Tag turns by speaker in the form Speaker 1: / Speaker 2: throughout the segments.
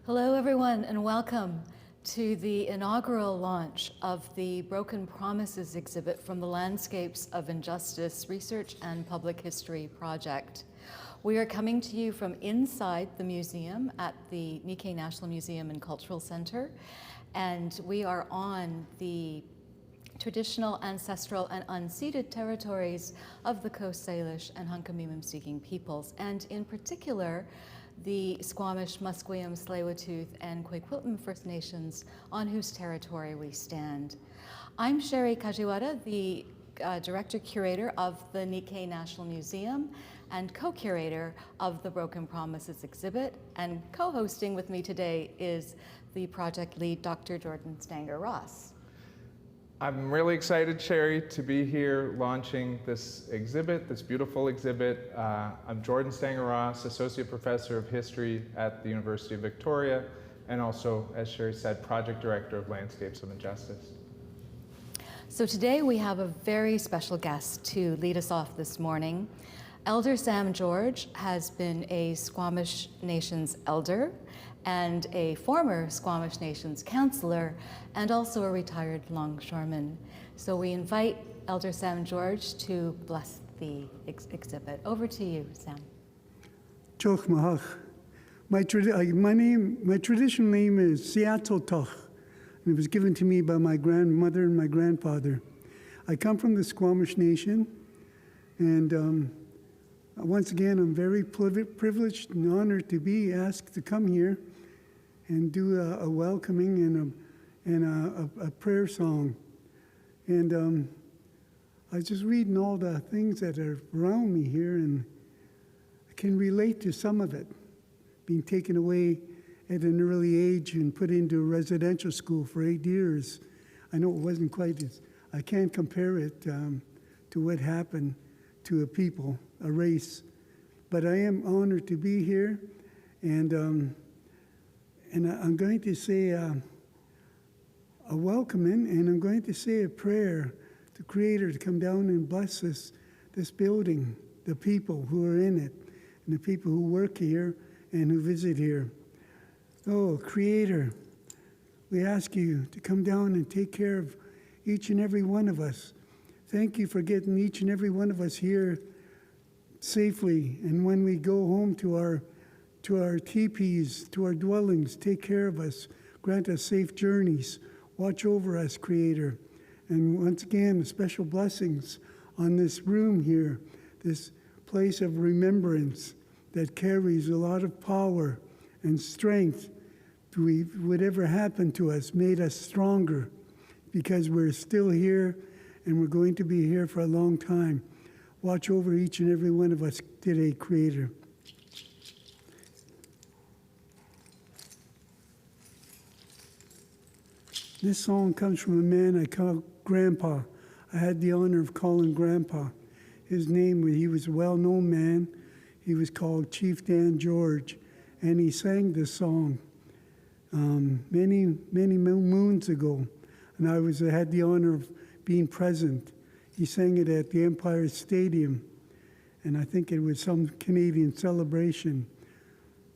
Speaker 1: Hello, everyone, and welcome to the inaugural launch of the Broken Promises exhibit from the Landscapes of Injustice Research and Public History Project. We are coming to you from inside the museum at the Nikkei National Museum and Cultural Center, and we are on the traditional, ancestral, and unceded territories of the Coast Salish and Hunkaminam-speaking peoples, and in particular, the Squamish, Musqueam, Tsleil-Waututh, and Coquitlam First Nations, on whose territory we stand. I'm Sherry Kajiwara, the Director-Curator of the Nikkei National Museum and co-curator of the Broken Promises exhibit, and co-hosting with me today is the project lead, Dr. Jordan Stanger-Ross.
Speaker 2: I'm really excited, Sherry, to be here launching this exhibit, this beautiful exhibit. I'm Jordan Stanger-Ross, Associate Professor of History at the University of Victoria, and also, as Sherry said, Project Director of Landscapes of Injustice.
Speaker 1: So today we have a very special guest to lead us off this morning. Elder Sam George has been a Squamish Nations elder and a former Squamish Nations councillor, and also a retired longshoreman. So we invite Elder Sam George to bless the exhibit. Over to you, Sam.
Speaker 3: Choch Mahach. My traditional name is Seattle Toch, and it was given to me by my grandmother and my grandfather. I come from the Squamish Nation, and once again, I'm very privileged and honored to be asked to come here and do a welcoming and a prayer song. And I was just reading all the things that are around me here, and I can relate to some of it. Being taken away at an early age and put into a residential school for 8 years. I know it wasn't quite as, I can't compare it to what happened to a people, a race. But I am honored to be here, and I'm going to say a welcoming, and I'm going to say a prayer to Creator to come down and bless this building, the people who are in it, and the people who work here and who visit here. Oh, Creator, we ask you to come down and take care of each and every one of us. Thank you for getting each and every one of us here safely, and when we go home to our teepees, to our dwellings, take care of us, grant us safe journeys, watch over us, Creator. And once again, special blessings on this room here, this place of remembrance that carries a lot of power and strength. Whatever happened to us made us stronger, because we're still here and we're going to be here for a long time. Watch over each and every one of us today, Creator. This song comes from a man I call Grandpa. I had the honor of calling Grandpa. His name, he was a well-known man. He was called Chief Dan George, and he sang this song many moons ago, and I had the honor of being present. He sang it at the Empire Stadium, and I think it was some Canadian celebration.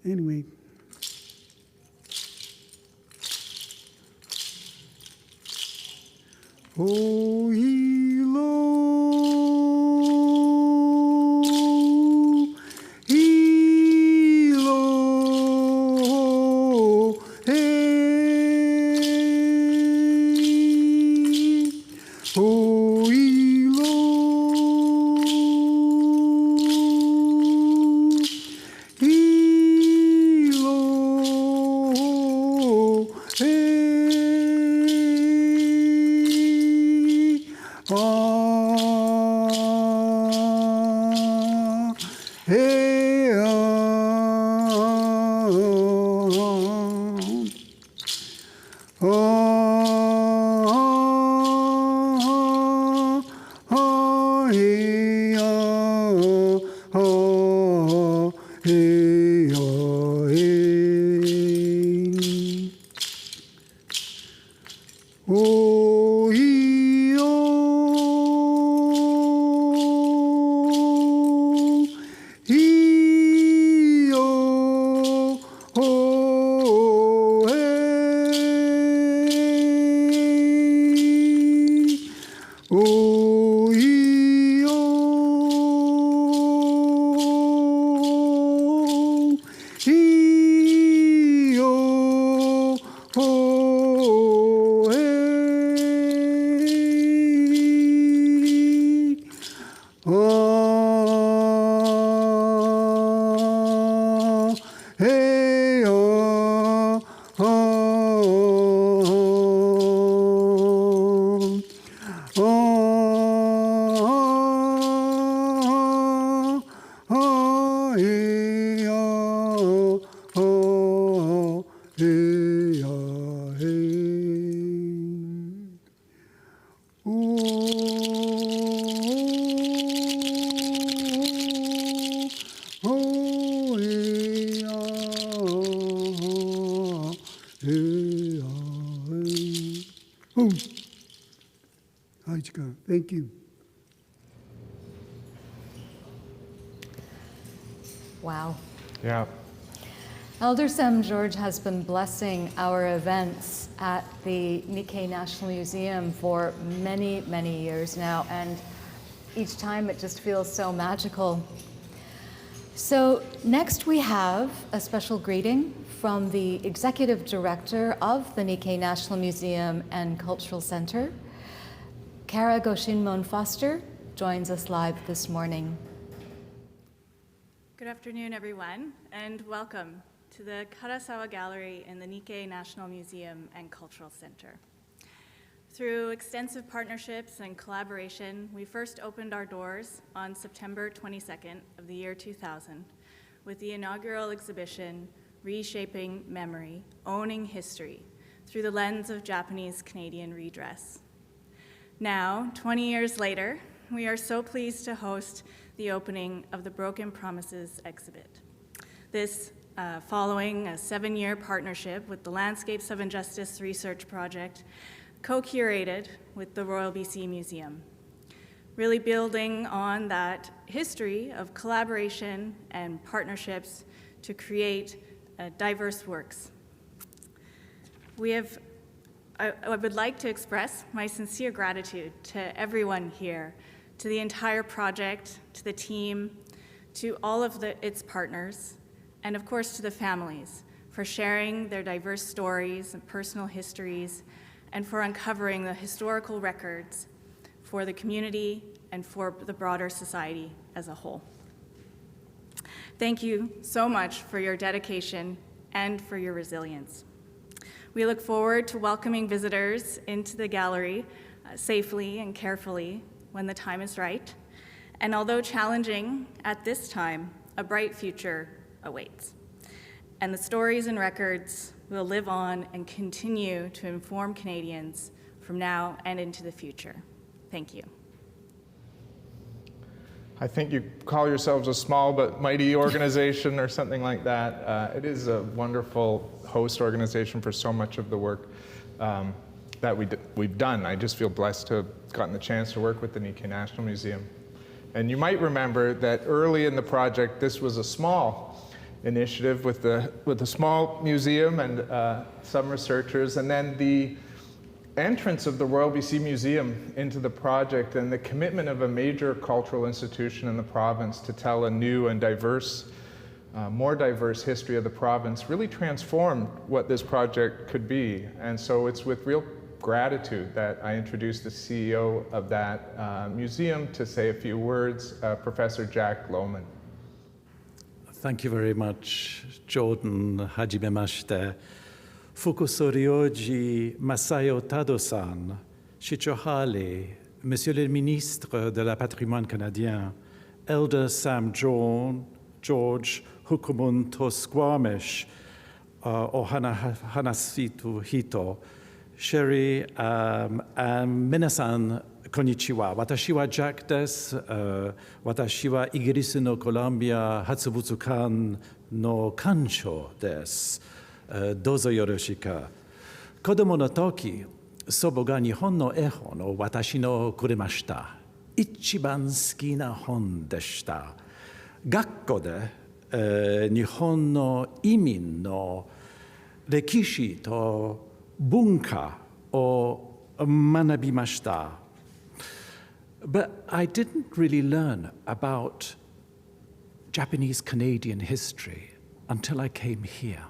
Speaker 3: Anyway. Oh, Hilo, Hilo, hey, oh, Hilo, Hilo, hey. Hey, oh, hey, hey. Oh, oh, hey, hey, hey. Oh, Hajika, thank you.
Speaker 1: Wow.
Speaker 2: Yeah.
Speaker 1: Elder Sam George has been blessing our events at the Nikkei National Museum for many, many years now, and each time it just feels so magical. So next we have a special greeting from the Executive Director of the Nikkei National Museum and Cultural Center. Kara Goshinmon Foster joins us live this morning.
Speaker 4: Good afternoon, everyone, and welcome to the Karasawa Gallery in the Nikkei National Museum and Cultural Center. Through extensive partnerships and collaboration, we first opened our doors on September 22nd of the year 2000 with the inaugural exhibition, Reshaping Memory, Owning History, through the lens of Japanese-Canadian redress. Now, 20 years later, we are so pleased to host the opening of the Broken Promises exhibit. This following a 7-year partnership with the Landscapes of Injustice Research Project, co-curated with the Royal BC Museum, really building on that history of collaboration and partnerships to create diverse works. I would like to express my sincere gratitude to everyone here, to the entire project, to the team, to all of its partners, and of course to the families for sharing their diverse stories and personal histories, and for uncovering the historical records for the community and for the broader society as a whole. Thank you so much for your dedication and for your resilience. We look forward to welcoming visitors into the gallery safely and carefully when the time is right. And although challenging at this time, a bright future awaits. And the stories and records will live on and continue to inform Canadians from now and into the future. Thank you.
Speaker 2: I think you call yourselves a small but mighty organization or something like that. It is a wonderful host organization for so much of the work that we've done. I just feel blessed to have gotten the chance to work with the Nikkei National Museum. And you might remember that early in the project, this was a small initiative with a small museum and some researchers, and then the entrance of the Royal BC Museum into the project and the commitment of a major cultural institution in the province to tell a new and diverse, more diverse history of the province really transformed what this project could be. And so it's with real gratitude that I introduced the CEO of that museum to say a few words, Professor Jack Lohman.
Speaker 5: Thank you very much, Jordan. Hajimemashite. Fukusoryoji Masayo Tado-san, Shichohale, Monsieur le Ministre de la Patrimoine canadien, Elder Sam George, Hukumun Tosquamish, Hanasitu Hito, Sherry, Minasan, Konnichiwa. Watashi wa Jack desu. Watashi wa Igirisu no Columbia Hatsubutsukan no Kansho desu. Dozo yoroshika. Kodomo no toki, sobo ga Nihon no ehon o watashi no kuremashita. Ichiban suki na hon deshita. Gakko de Nihon no imin no rekishi to bunka o manabimashita. But I didn't really learn about Japanese-Canadian history until I came here.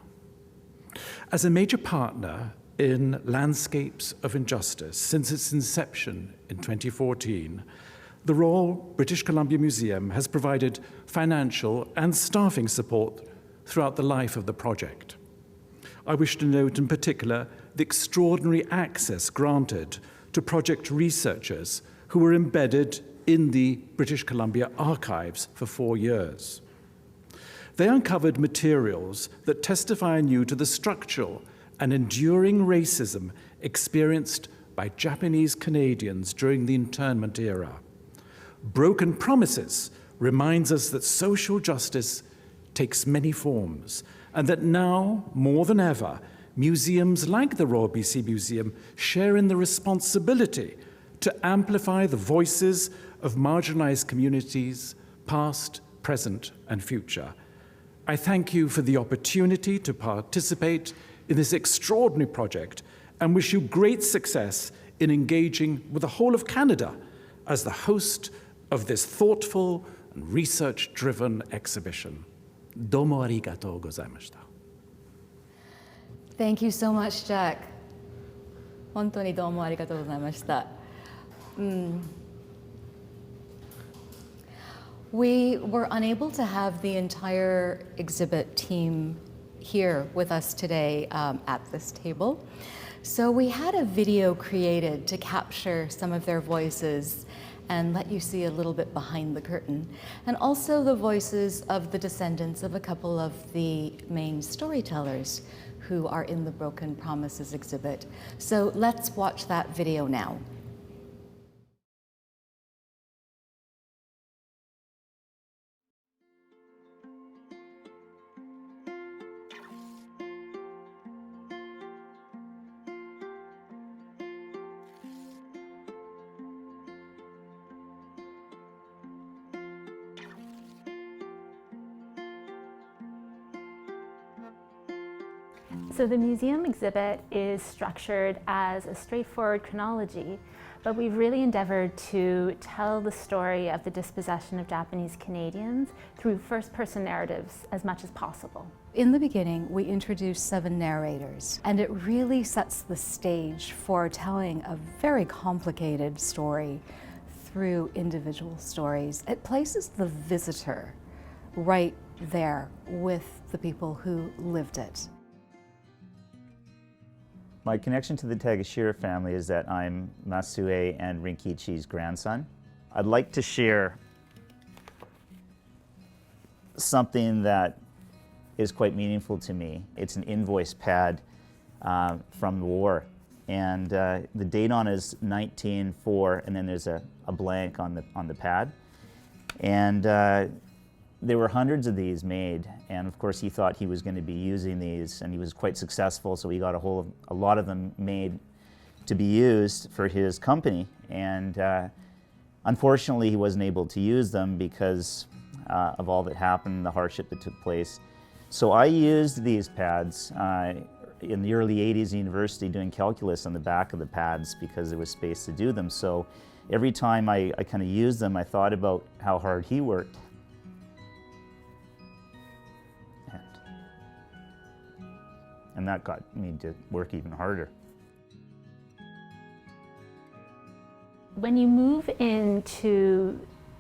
Speaker 5: As a major partner in Landscapes of Injustice since its inception in 2014, the Royal British Columbia Museum has provided financial and staffing support throughout the life of the project. I wish to note in particular the extraordinary access granted to project researchers who were embedded in the British Columbia archives for 4 years. They uncovered materials that testify anew to the structural and enduring racism experienced by Japanese Canadians during the internment era. Broken Promises reminds us that social justice takes many forms, and that now, more than ever, museums like the Royal BC Museum share in the responsibility to amplify the voices of marginalized communities, past, present, and future. I thank you for the opportunity to participate in this extraordinary project and wish you great success in engaging with the whole of Canada as the host of this thoughtful and research-driven exhibition. Domo arigatou gozaimashita.
Speaker 1: Thank you so much, Jack. 本当にどうもありがとうございました。We were unable to have the entire exhibit team here with us today at this table. So we had a video created to capture some of their voices and let you see a little bit behind the curtain, and also the voices of the descendants of a couple of the main storytellers who are in the Broken Promises exhibit. So let's watch that video now.
Speaker 6: So the museum exhibit is structured as a straightforward chronology, but we've really endeavored to tell the story of the dispossession of Japanese Canadians through first-person narratives as much as possible.
Speaker 1: In the beginning, we introduced 7 narrators, and it really sets the stage for telling a very complicated story through individual stories. It places the visitor right there with the people who lived it.
Speaker 7: My connection to the Tagashira family is that I'm Masue and Rinkichi's grandson. I'd like to share something that is quite meaningful to me. It's an invoice pad from the war. And the date on it is 1904, and then there's a blank on the pad. And there were hundreds of these made, and of course he thought he was going to be using these, and he was quite successful, so he got a hold of a lot of them made to be used for his company. And unfortunately he wasn't able to use them because of all that happened, the hardship that took place. So I used these pads in the early 80s at university doing calculus on the back of the pads because there was space to do them. So every time I kind of used them, I thought about how hard he worked. And that got me to work even harder.
Speaker 6: When you move into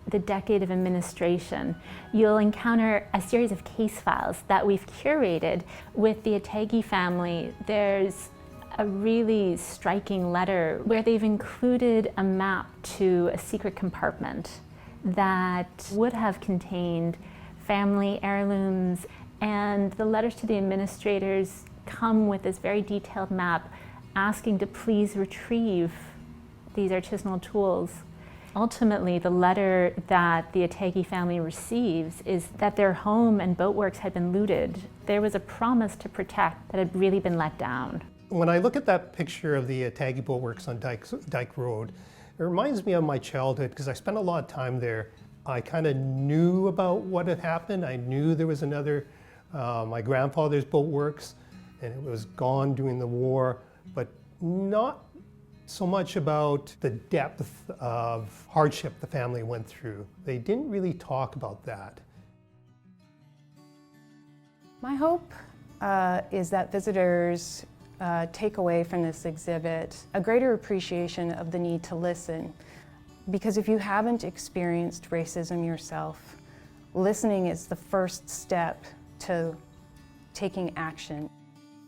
Speaker 6: the decade of administration, you'll encounter a series of case files that we've curated with the Ategi family. There's a really striking letter where they've included a map to a secret compartment that would have contained family heirlooms, and the letters to the administrators come with this very detailed map asking to please retrieve these artisanal tools. Ultimately, the letter that the Ategi family receives is that their home and boatworks had been looted. There was a promise to protect that had really been let down.
Speaker 8: When I look at that picture of the Ategi boatworks on Dyke Road, it reminds me of my childhood because I spent a lot of time there. I kind of knew about what had happened. I knew there was another, my grandfather's boatworks, and it was gone during the war, but not so much about the depth of hardship the family went through. They didn't really talk about that.
Speaker 9: My hope is that visitors take away from this exhibit a greater appreciation of the need to listen. Because if you haven't experienced racism yourself, listening is the first step to taking action.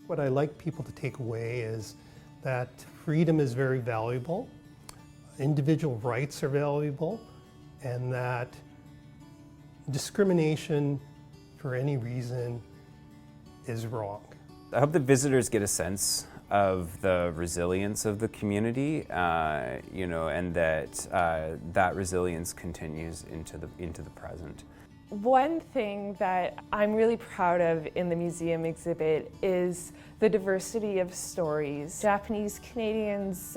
Speaker 8: What I like people to take away is that freedom is very valuable, individual rights are valuable, and that discrimination for any reason is wrong.
Speaker 10: I hope that visitors get a sense of the resilience of the community, and that resilience continues into the present.
Speaker 11: One thing that I'm really proud of in the museum exhibit is the diversity of stories. Japanese Canadians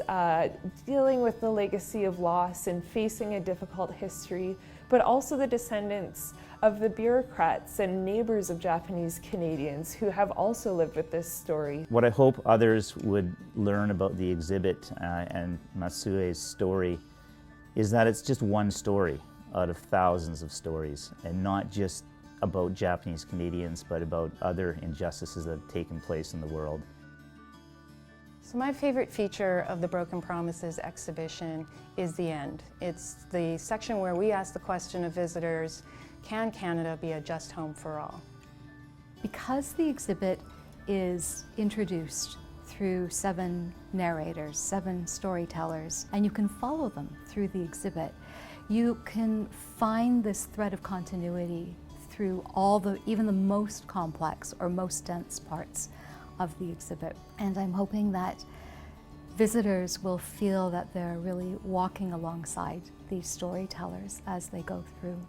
Speaker 11: dealing with the legacy of loss and facing a difficult history, but also the descendants of the bureaucrats and neighbors of Japanese Canadians who have also lived with this story.
Speaker 7: What I hope others would learn about the exhibit and Masue's story is that it's just one story out of thousands of stories, and not just about Japanese Canadians, but about other injustices that have taken place in the world.
Speaker 9: So my favorite feature of the Broken Promises exhibition is the end. It's the section where we ask the question of visitors, can Canada be a just home for all?
Speaker 1: Because the exhibit is introduced through 7 narrators, 7 storytellers, and you can follow them through the exhibit, you can find this thread of continuity through even the most complex or most dense parts of the exhibit. And I'm hoping that visitors will feel that they're really walking alongside these storytellers as they go through.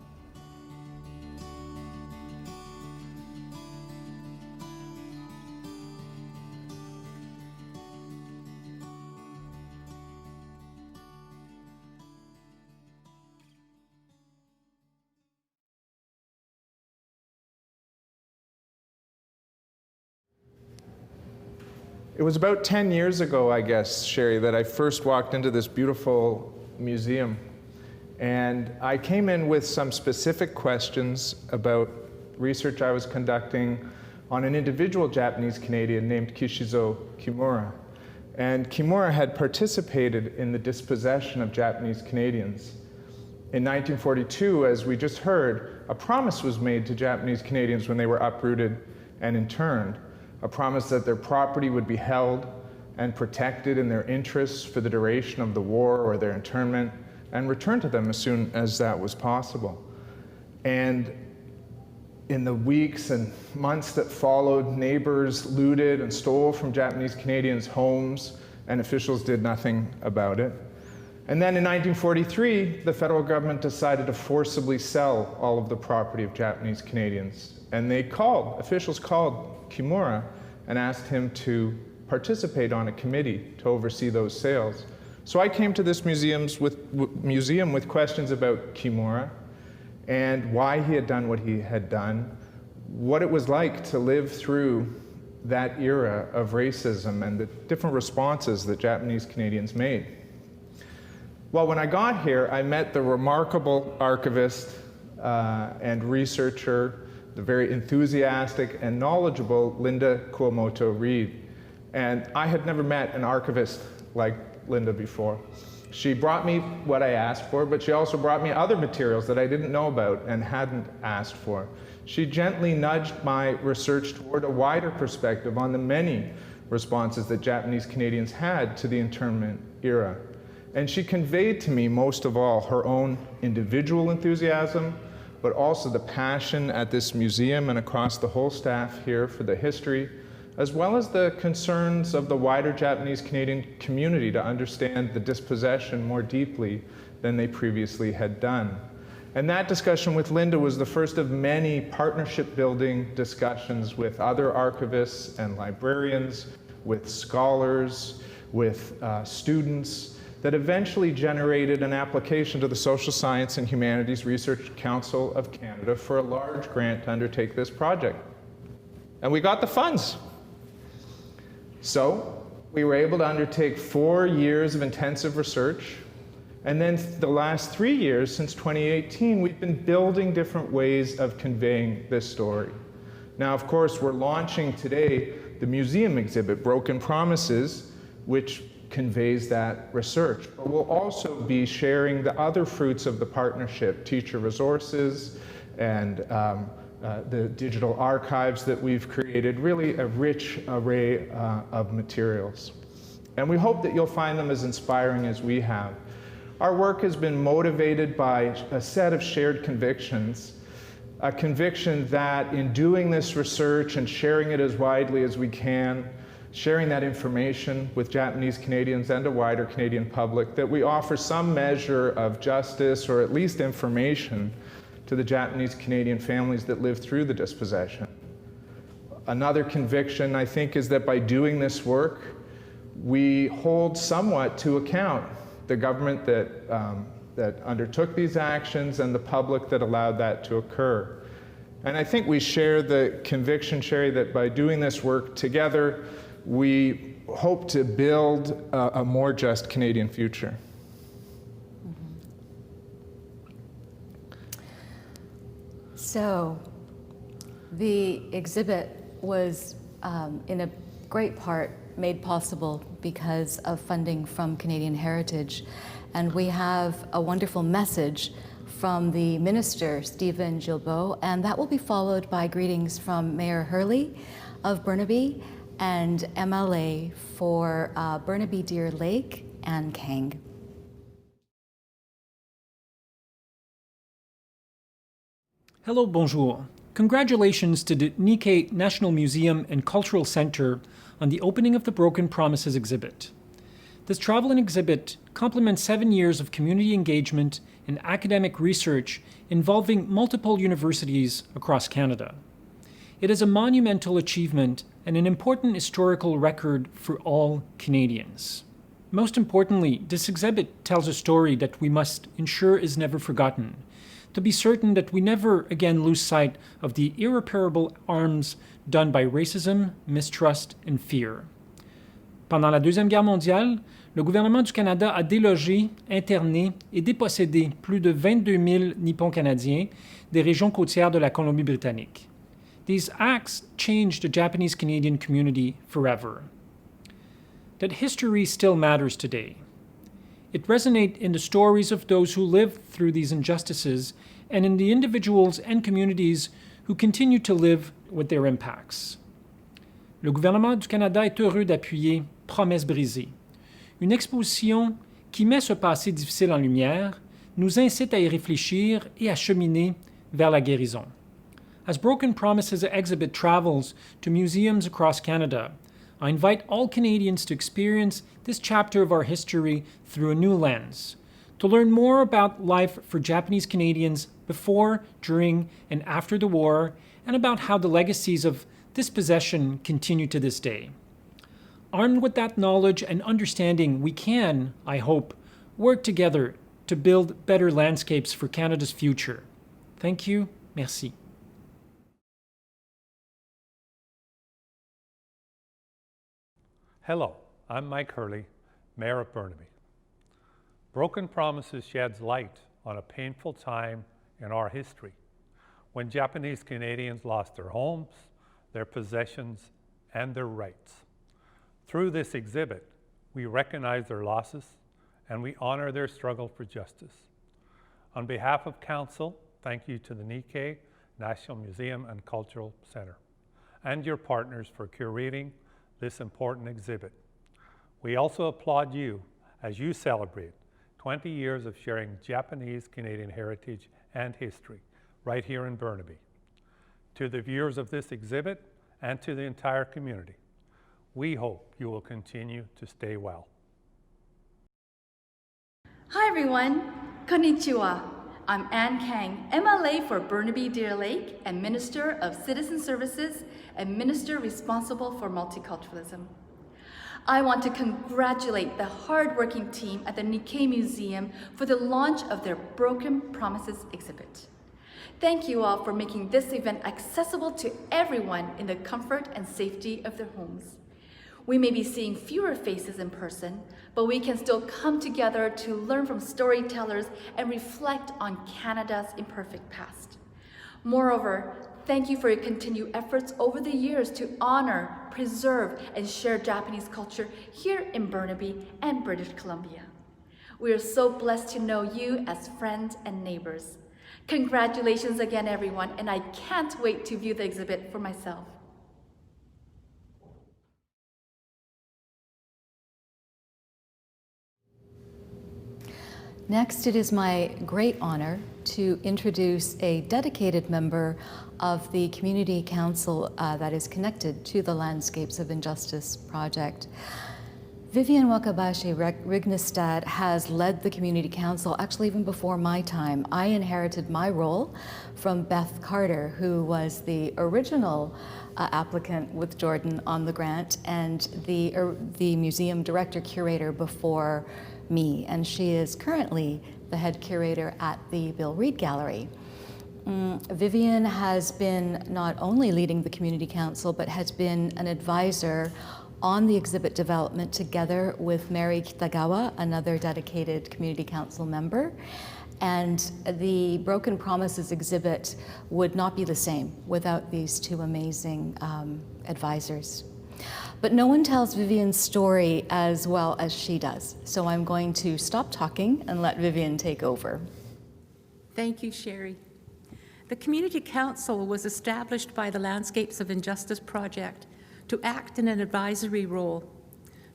Speaker 2: It was about 10 years ago, I guess, Sherry, that I first walked into this beautiful museum. And I came in with some specific questions about research I was conducting on an individual Japanese Canadian named Kishizo Kimura. And Kimura had participated in the dispossession of Japanese Canadians. In 1942, as we just heard, a promise was made to Japanese Canadians when they were uprooted and interned. A promise that their property would be held and protected in their interests for the duration of the war or their internment, and returned to them as soon as that was possible. And in the weeks and months that followed, neighbors looted and stole from Japanese Canadians' homes, and officials did nothing about it. And then in 1943, the federal government decided to forcibly sell all of the property of Japanese Canadians. And officials called Kimura and asked him to participate on a committee to oversee those sales. So I came to this museum with questions about Kimura and why he had done what he had done, what it was like to live through that era of racism and the different responses that Japanese Canadians made. Well, when I got here, I met the remarkable archivist and researcher, the very enthusiastic and knowledgeable Linda Kuomoto-Reed. And I had never met an archivist like Linda before. She brought me what I asked for, but she also brought me other materials that I didn't know about and hadn't asked for. She gently nudged my research toward a wider perspective on the many responses that Japanese Canadians had to the internment era. And she conveyed to me, most of all, her own individual enthusiasm, but also the passion at this museum and across the whole staff here for the history, as well as the concerns of the wider Japanese Canadian community to understand the dispossession more deeply than they previously had done. And that discussion with Linda was the first of many partnership-building discussions with other archivists and librarians, with scholars, with students, that eventually generated an application to the Social Science and Humanities Research Council of Canada for a large grant to undertake this project. And we got the funds. So we were able to undertake 4 years of intensive research. And then the last 3 years, since 2018, we've been building different ways of conveying this story. Now, of course, we're launching today the museum exhibit, Broken Promises, which conveys that research. But we'll also be sharing the other fruits of the partnership, teacher resources and the digital archives that we've created, really a rich array of materials. And we hope that you'll find them as inspiring as we have. Our work has been motivated by a set of shared convictions a conviction that in doing this research and sharing it as widely as we can, sharing that information with Japanese Canadians and a wider Canadian public, that we offer some measure of justice or at least information to the Japanese Canadian families that lived through the dispossession. Another conviction, I think, is that by doing this work, we hold somewhat to account the government that undertook these actions and the public that allowed that to occur. And I think we share the conviction, Sherry, that by doing this work together, we hope to build a more just Canadian future.
Speaker 1: So, the exhibit was, in a great part, made possible because of funding from Canadian Heritage. And we have a wonderful message from the Minister, Stephen Guilbeault, and that will be followed by greetings from Mayor Hurley of Burnaby and MLA for Burnaby Deer Lake, Anne Kang.
Speaker 12: Hello, bonjour. Congratulations to the Nikkei National Museum and Cultural Center on the opening of the Broken Promises exhibit. This travel and exhibit complements 7 years of community engagement and academic research involving multiple universities across Canada. It is a monumental achievement and an important historical record for all Canadians. Most importantly, this exhibit tells a story that we must ensure is never forgotten, to be certain that we never again lose sight of the irreparable harms done by racism, mistrust, and fear. Pendant la Deuxième Guerre mondiale, le gouvernement du Canada a délogé, interné et dépossédé plus de 22 000 Nippons canadiens des régions côtières de la Colombie-Britannique. These acts changed the Japanese Canadian community forever. That history still matters today. It resonates in the stories of those who lived through these injustices and in the individuals and communities who continue to live with their impacts. Le gouvernement du Canada est heureux d'appuyer Promesses brisées, une exposition qui met ce passé difficile en lumière, nous incite à y réfléchir et à cheminer vers la guérison. As Broken Promises exhibit travels to museums across Canada, I invite all Canadians to experience this chapter of our history through a new lens, to learn more about life for Japanese Canadians before, during, and after the war, and about how the legacies of dispossession continue to this day. Armed with that knowledge and understanding, we can, I hope, work together to build better landscapes for Canada's future. Thank you. Merci.
Speaker 13: Hello, I'm Mike Hurley, Mayor of Burnaby. Broken Promises sheds light on a painful time in our history when Japanese Canadians lost their homes, their possessions, and their rights. Through this exhibit, we recognize their losses and we honor their struggle for justice. On behalf of Council, thank you to the Nikkei National Museum and Cultural Center and your partners for curating this important exhibit. We also applaud you as you celebrate 20 years of sharing Japanese Canadian heritage and history right here in Burnaby. To the viewers of this exhibit and to the entire community, we hope you will continue to stay well.
Speaker 14: Hi everyone, konnichiwa. I'm Anne Kang, MLA for Burnaby Deer Lake and Minister of Citizen Services and Minister responsible for multiculturalism. I want to congratulate the hardworking team at the Nikkei Museum for the launch of their Broken Promises exhibit. Thank you all for making this event accessible to everyone in the comfort and safety of their homes. We may be seeing fewer faces in person, but we can still come together to learn from storytellers and reflect on Canada's imperfect past. Moreover, thank you for your continued efforts over the years to honor, preserve, and share Japanese culture here in Burnaby and British Columbia. We are so blessed to know you as friends and neighbors. Congratulations again, everyone, and I can't wait to view the exhibit for myself.
Speaker 1: Next, it is my great honor to introduce a dedicated member of the Community Council that is connected to the Landscapes of Injustice project. Vivian Wakabayashi Rignestad has led the Community Council actually even before my time. I inherited my role from Beth Carter, who was the original applicant with Jordan on the grant and the museum director curator before me, and she is currently the head curator at the Bill Reed Gallery. Vivian has been not only leading the Community Council, but has been an advisor on the exhibit development together with Mary Kitagawa, another dedicated Community Council member. And the Broken Promises exhibit would not be the same without these two amazing advisors. But no one tells Vivian's story as well as she does. So I'm going to stop talking and let Vivian take over.
Speaker 15: Thank you, Sherry. The Community Council was established by the Landscapes of Injustice project to act in an advisory role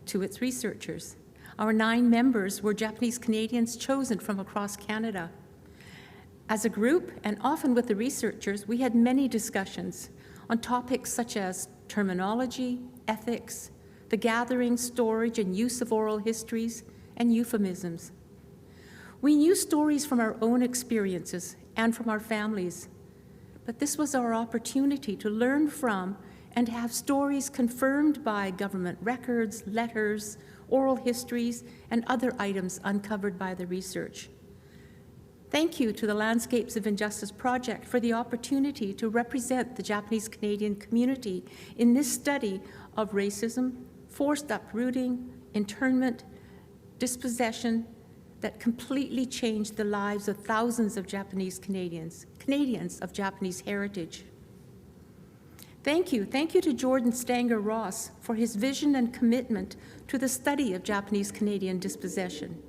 Speaker 15: to its researchers. Our 9 members were Japanese Canadians chosen from across Canada. As a group, and often with the researchers, we had many discussions on topics such as terminology, ethics, the gathering, storage, and use of oral histories, and euphemisms. We knew stories from our own experiences and from our families, but this was our opportunity to learn from and have stories confirmed by government records, letters, oral histories, and other items uncovered by the research. Thank you to the Landscapes of Injustice project for the opportunity to represent the Japanese Canadian community in this study of racism, forced uprooting, internment, dispossession that completely changed the lives of thousands of Japanese Canadians of Japanese heritage. Thank you to Jordan Stanger Ross for his vision and commitment to the study of Japanese Canadian dispossession.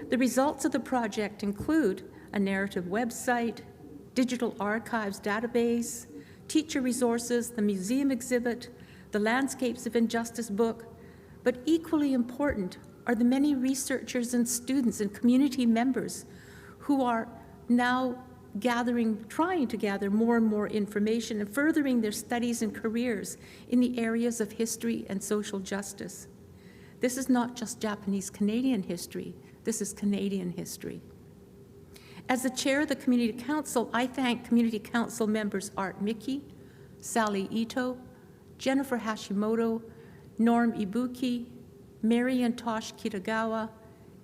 Speaker 15: The results of the project include a narrative website, digital archives database, teacher resources, the museum exhibit, the Landscapes of Injustice book, but equally important are the many researchers and students and community members who are now trying to gather more and more information and furthering their studies and careers in the areas of history and social justice. This is not just Japanese Canadian history, this is Canadian history. As the chair of the Community Council, I thank Community Council members Art Mickey, Sally Ito, Jennifer Hashimoto, Norm Ibuki, Mary and Tosh Kitagawa,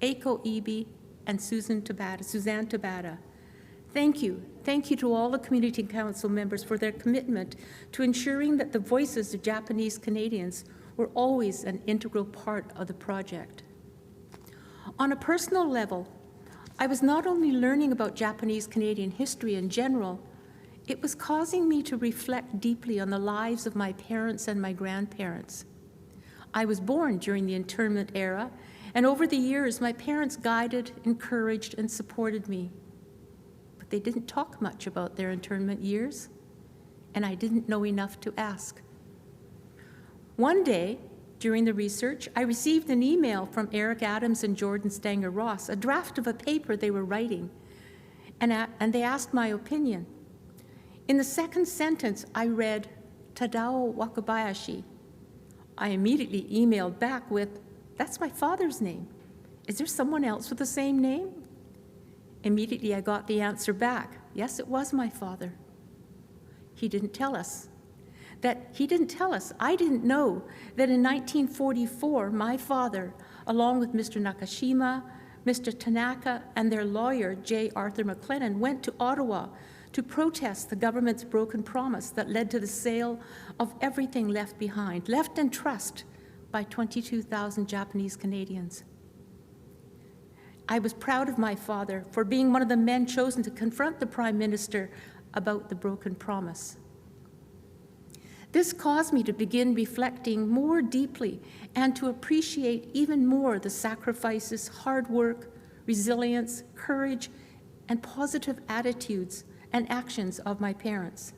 Speaker 15: Eiko Ibi, and Suzanne Tabata. Thank you to all the Community Council members for their commitment to ensuring that the voices of Japanese Canadians were always an integral part of the project. On a personal level, I was not only learning about Japanese Canadian history in general, it was causing me to reflect deeply on the lives of my parents and my grandparents. I was born during the internment era, and over the years, my parents guided, encouraged, and supported me. But they didn't talk much about their internment years, and I didn't know enough to ask. One day, during the research, I received an email from Eric Adams and Jordan Stanger Ross, a draft of a paper they were writing, and they asked my opinion. In the second sentence, I read, Tadao Wakabayashi. I immediately emailed back with, that's my father's name. Is there someone else with the same name? Immediately I got the answer back, yes, it was my father. He didn't tell us. I didn't know that in 1944, my father, along with Mr. Nakashima, Mr. Tanaka, and their lawyer, J. Arthur McLennan, went to Ottawa to protest the government's broken promise that led to the sale of everything left behind, left in trust by 22,000 Japanese Canadians. I was proud of my father for being one of the men chosen to confront the Prime Minister about the broken promise. This caused me to begin reflecting more deeply and to appreciate even more the sacrifices, hard work, resilience, courage, and positive attitudes and actions of my parents.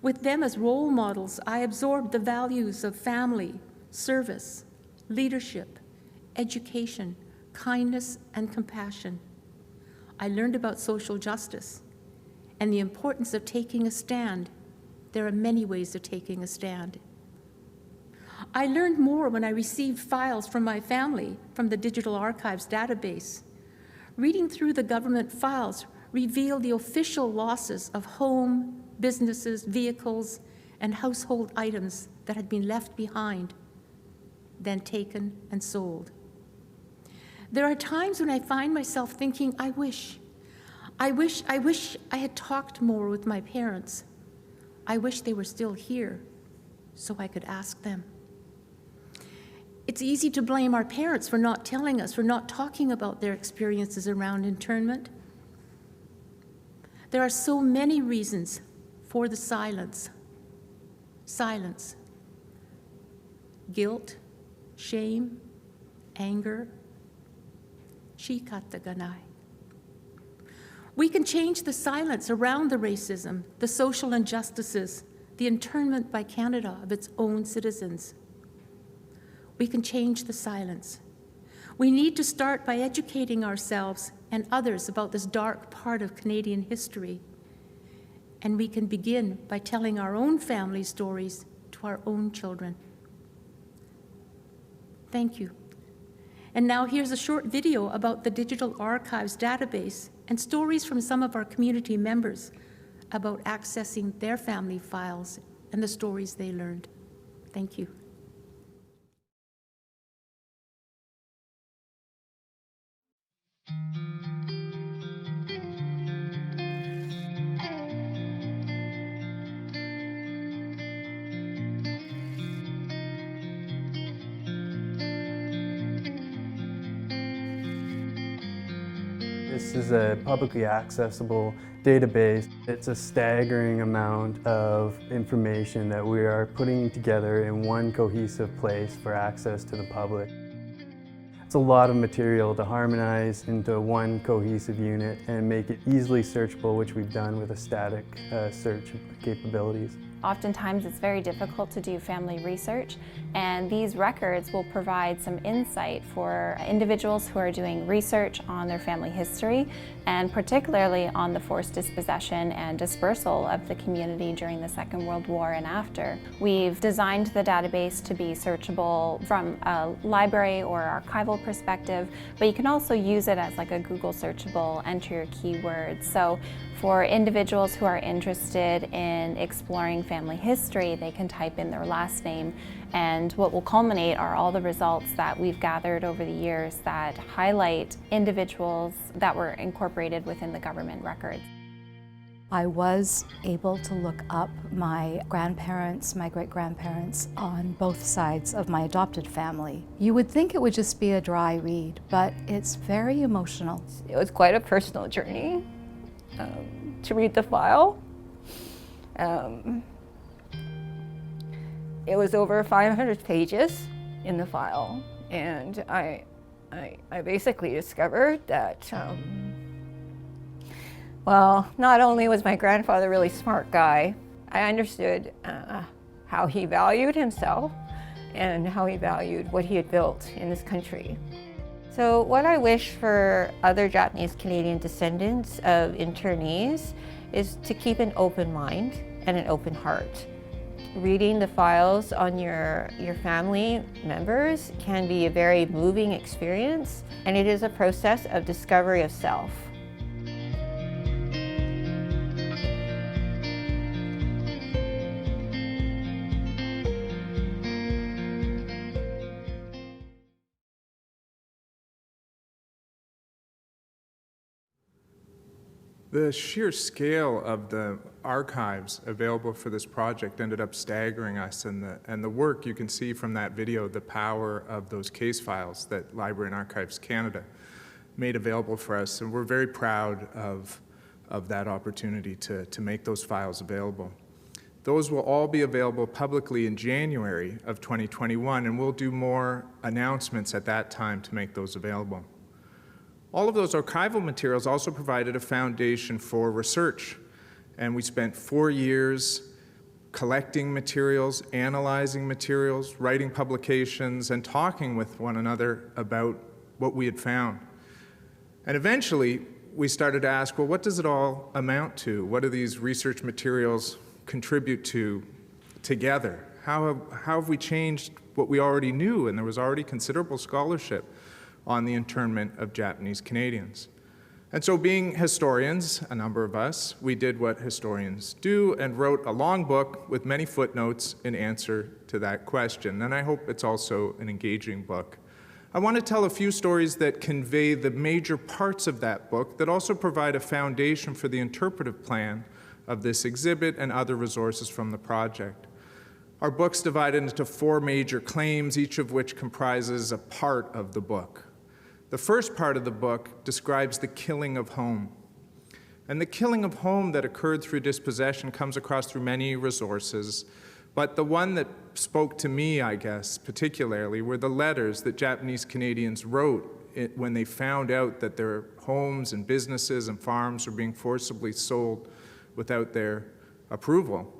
Speaker 15: With them as role models, I absorbed the values of family, service, leadership, education, kindness, and compassion. I learned about social justice and the importance of taking a stand. There are many ways of taking a stand. I learned more when I received files from my family from the Digital Archives database. Reading through the government files revealed the official losses of home, businesses, vehicles, and household items that had been left behind, then taken and sold. There are times when I find myself thinking, I wish I had talked more with my parents. I wish they were still here so I could ask them. It's easy to blame our parents for not telling us, for not talking about their experiences around internment. There are so many reasons for the silence. Silence. Guilt, shame, anger. Shikataganai. We can change the silence around the racism, the social injustices, the internment by Canada of its own citizens. We can change the silence. We need to start by educating ourselves and others about this dark part of Canadian history. And we can begin by telling our own family stories to our own children. Thank you. And now here's a short video about the Digital Archives database and stories from some of our community members about accessing their family files and the stories they learned. Thank you.
Speaker 16: This is a publicly accessible database. It's a staggering amount of information that we are putting together in one cohesive place for access to the public. It's a lot of material to harmonize into one cohesive unit and make it easily searchable, which we've done with a static search capabilities.
Speaker 6: Oftentimes it's very difficult to do family research, and these records will provide some insight for individuals who are doing research on their family history, and particularly on the forced dispossession and dispersal of the community during the Second World War and after. We've designed the database to be searchable from a library or archival perspective, but you can also use it as like a Google searchable, enter your keywords. So for individuals who are interested in exploring family history, they can type in their last name, and what will culminate are all the results that we've gathered over the years that highlight individuals that were incorporated within the government records.
Speaker 1: I was able to look up my grandparents, my great-grandparents on both sides of my adopted family. You would think it would just be a dry read, but it's very emotional.
Speaker 17: It was quite a personal journey to read the file. It was over 500 pages in the file, and I basically discovered that, well, not only was my grandfather a really smart guy, I understood how he valued himself and how he valued what he had built in this country. So what I wish for other Japanese Canadian descendants of internees is to keep an open mind and an open heart. Reading the files on your family members can be a very moving experience, and it is a process of discovery of self.
Speaker 2: The sheer scale of the archives available for this project ended up staggering us, and the work you can see from that video, the power of those case files that Library and Archives Canada made available for us, and we're very proud of that opportunity to make those files available. Those will all be available publicly in January of 2021, and we'll do more announcements at that time to make those available. All of those archival materials also provided a foundation for research, and we spent 4 years collecting materials, analyzing materials, writing publications, and talking with one another about what we had found. And eventually, we started to ask, well, what does it all amount to? What do these research materials contribute to together? How have we changed what we already knew? And there was already considerable scholarship on the internment of Japanese Canadians. And so being historians, a number of us, we did what historians do and wrote a long book with many footnotes in answer to that question. And I hope it's also an engaging book. I want to tell a few stories that convey the major parts of that book that also provide a foundation for the interpretive plan of this exhibit and other resources from the project. Our book's divided into 4 major claims, each of which comprises a part of the book. The first part of the book describes the killing of home. And the killing of home that occurred through dispossession comes across through many resources, but the one that spoke to me, I guess, particularly, were the letters that Japanese Canadians wrote when they found out that their homes and businesses and farms were being forcibly sold without their approval.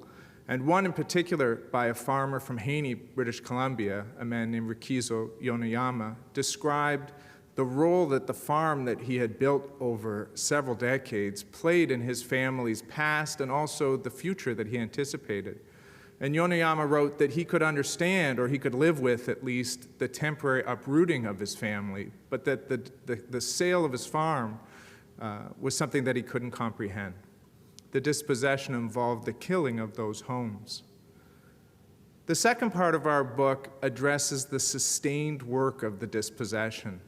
Speaker 2: And one in particular by a farmer from Haney, British Columbia, a man named Rikizo Yonoyama, described the role that the farm that he had built over several decades played in his family's past and also the future that he anticipated. And Yonoyama wrote that he could understand, or he could live with at least, the temporary uprooting of his family, but that the sale of his farm was something that he couldn't comprehend. The dispossession involved the killing of those homes. The second part of our book addresses the sustained work of the dispossession.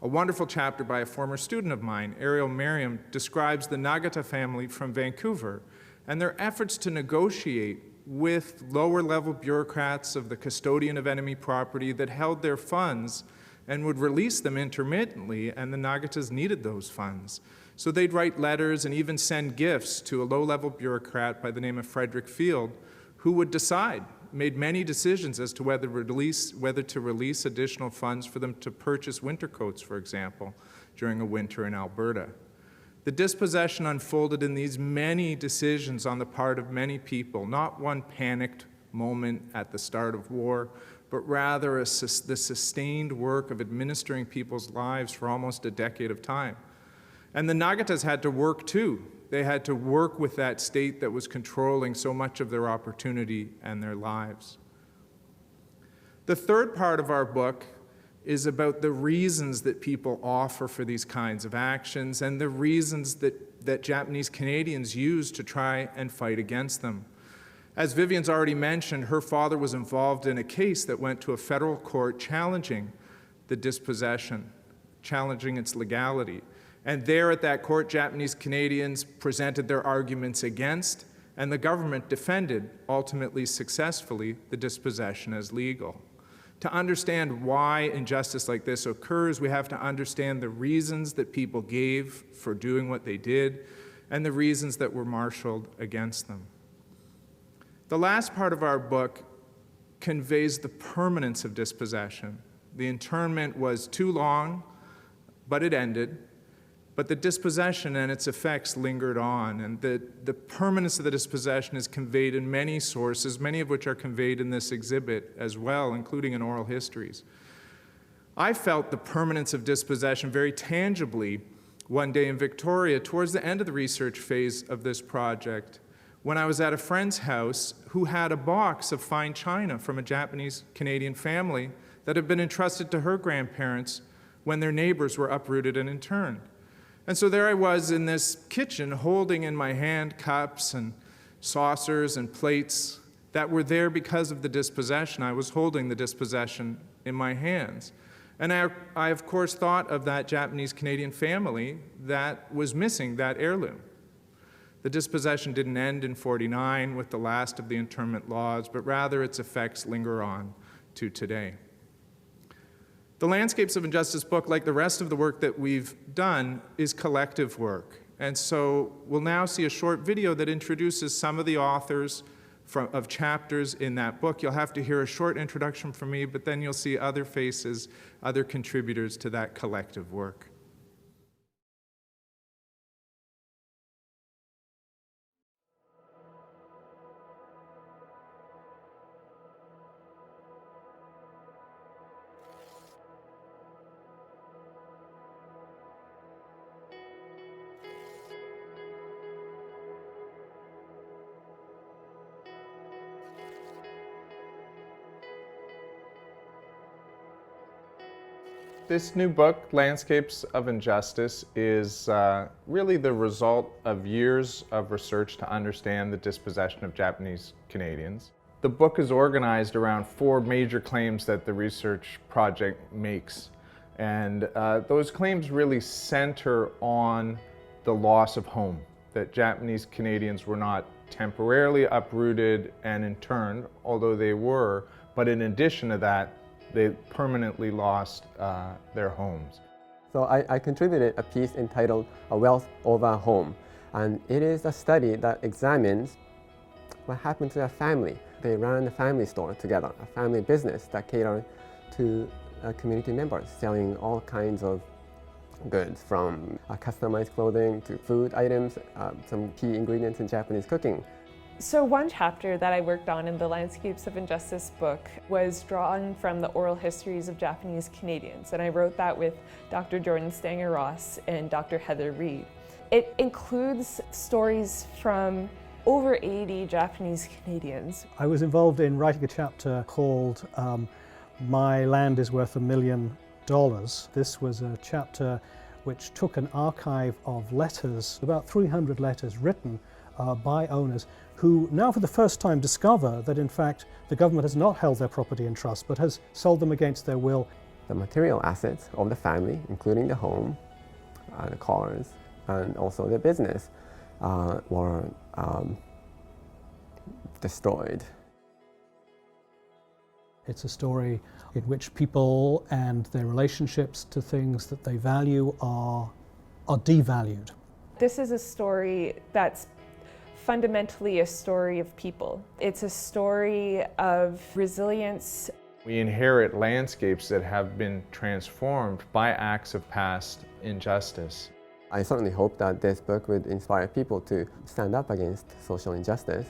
Speaker 2: A wonderful chapter by a former student of mine, Ariel Merriam, describes the Nagata family from Vancouver and their efforts to negotiate with lower-level bureaucrats of the custodian of enemy property that held their funds and would release them intermittently, and the Nagatas needed those funds. So they'd write letters and even send gifts to a low-level bureaucrat by the name of Frederick Field, who would decide, made many decisions as to whether to release additional funds for them to purchase winter coats, for example, during a winter in Alberta. The dispossession unfolded in these many decisions on the part of many people, not one panicked moment at the start of war, but rather the sustained work of administering people's lives for almost a decade of time. And the Nagatas had to work too. They had to work with that state that was controlling so much of their opportunity and their lives. The third part of our book is about the reasons that people offer for these kinds of actions and the reasons that Japanese Canadians use to try and fight against them. As Vivian's already mentioned, her father was involved in a case that went to a federal court challenging the dispossession, challenging its legality. And there at that court, Japanese Canadians presented their arguments against, and the government defended, ultimately successfully, the dispossession as legal. To understand why injustice like this occurs, we have to understand the reasons that people gave for doing what they did and the reasons that were marshaled against them. The last part of our book conveys the permanence of dispossession. The internment was too long, but it ended. But the dispossession and its effects lingered on, and the permanence of the dispossession is conveyed in many sources, many of which are conveyed in this exhibit as well, including in oral histories. I felt the permanence of dispossession very tangibly one day in Victoria towards the end of the research phase of this project, when I was at a friend's house who had a box of fine china from a Japanese Canadian family that had been entrusted to her grandparents when their neighbors were uprooted and interned. And so there I was in this kitchen holding in my hand cups and saucers and plates that were there because of the dispossession. I was holding the dispossession in my hands. And I of course thought of that Japanese Canadian family that was missing that heirloom. The dispossession didn't end in '49 with the last of the internment laws, but rather its effects linger on to today. The Landscapes of Injustice book, like the rest of the work that we've done, is collective work. And so we'll now see a short video that introduces some of the authors of chapters in that book. You'll have to hear a short introduction from me, but then you'll see other faces, other contributors to that collective work. This new book, Landscapes of Injustice, is really the result of years of research to understand the dispossession of Japanese Canadians. The book is organized around 4 major claims that the research project makes. And those claims really center on the loss of home, that Japanese Canadians were not temporarily uprooted and interned, although they were, but in addition to that, they permanently lost their homes.
Speaker 18: So I contributed a piece entitled A Wealth Over Home, and it is a study that examines what happened to a family. They ran a family store together, a family business that catered to community members, selling all kinds of goods, from customized clothing to food items, some key ingredients in Japanese cooking.
Speaker 11: So one chapter that I worked on in the Landscapes of Injustice book was drawn from the oral histories of Japanese Canadians, and I wrote that with Dr. Jordan Stanger-Ross and Dr. Heather Reed. It includes stories from over 80 Japanese Canadians.
Speaker 19: I was involved in writing a chapter called My Land is Worth $1 Million. This was a chapter which took an archive of letters, about 300 letters written by owners who now for the first time discover that in fact the government has not held their property in trust but has sold them against their will.
Speaker 18: The material assets of the family, including the home, the cars, and also their business, were destroyed.
Speaker 19: It's a story in which people and their relationships to things that they value are devalued.
Speaker 11: This is a story that's fundamentally a story of people. It's a story of resilience.
Speaker 2: We inherit landscapes that have been transformed by acts of past injustice.
Speaker 18: I certainly hope that this book would inspire people to stand up against social injustice.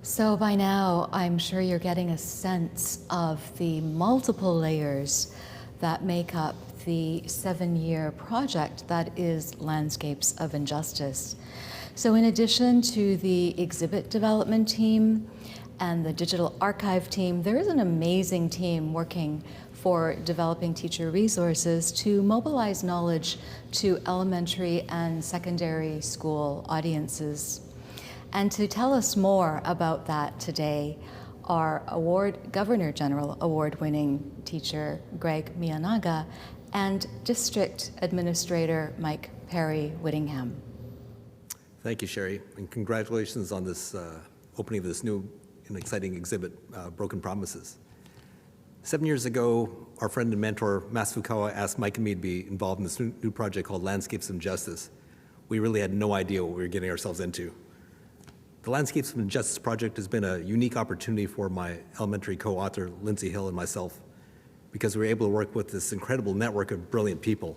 Speaker 1: So by now, I'm sure you're getting a sense of the multiple layers that make up the 7-year project that is Landscapes of Injustice. So in addition to the exhibit development team and the digital archive team, there is an amazing team working for developing teacher resources to mobilize knowledge to elementary and secondary school audiences. And to tell us more about that today are Governor General Award-winning teacher Greg Miyanaga and District Administrator Mike Perry Whittingham.
Speaker 20: Thank you, Sherry, and congratulations on this opening of this new and exciting exhibit, Broken Promises. 7 years ago, our friend and mentor, Mas Fukawa, asked Mike and me to be involved in this new project called Landscapes of Injustice. We really had no idea what we were getting ourselves into. The Landscapes of Injustice project has been a unique opportunity for my elementary co-author, Lindsay Hill, and myself, because we were able to work with this incredible network of brilliant people.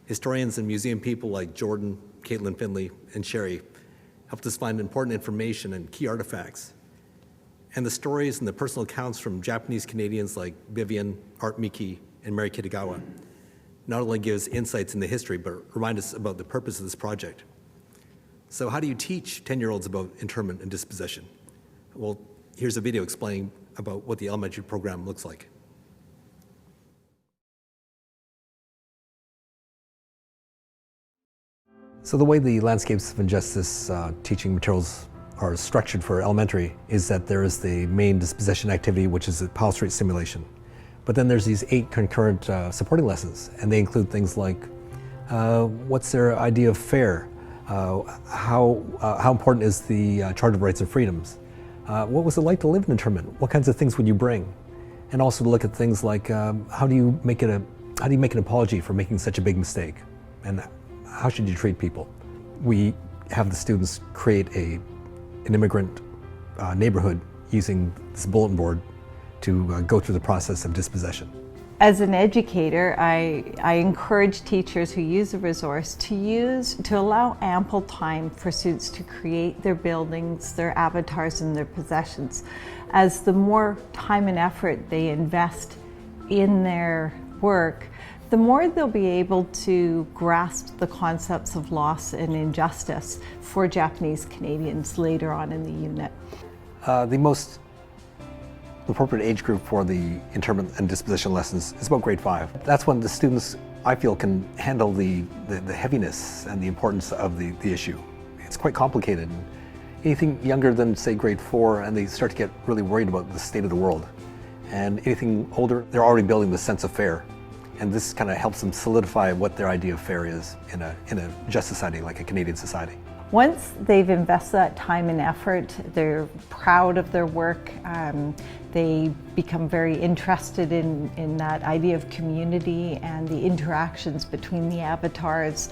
Speaker 20: Historians and museum people like Jordan, Caitlin Finley, and Sherry helped us find important information and key artifacts. And the stories and the personal accounts from Japanese Canadians like Vivian, Art Miki, and Mary Kitagawa not only give us insights into history, but remind us about the purpose of this project. So how do you teach 10-year-olds about internment and dispossession? Well, here's a video explaining about what the elementary program looks like. So the way the Landscapes of Injustice teaching materials are structured for elementary is that there is the main dispossession activity, which is a Powell Street simulation. But then there's these 8 concurrent supporting lessons, and they include things like what's their idea of fair? How important is the Charter of Rights and Freedoms? What was it like to live in internment? What kinds of things would you bring? And also to look at things like how do you make an apology for making such a big mistake? And how should you treat people? We have the students create an immigrant neighborhood using this bulletin board to go through the process of dispossession.
Speaker 21: As an educator, I encourage teachers who use the resource to allow ample time for students to create their buildings, their avatars, and their possessions. As the more time and effort they invest in their work, the more they'll be able to grasp the concepts of loss and injustice for Japanese Canadians later on in the unit.
Speaker 20: The most appropriate age group for the internment and disposition lessons is about grade 5. That's when the students, I feel, can handle the heaviness and the importance of the issue. It's quite complicated. Anything younger than, say, grade 4, and they start to get really worried about the state of the world. And anything older, they're already building the sense of fair. And this kind of helps them solidify what their idea of fair is in a just society, like a Canadian society.
Speaker 21: Once they've invested that time and effort, they're proud of their work, they become very interested in that idea of community and the interactions between the avatars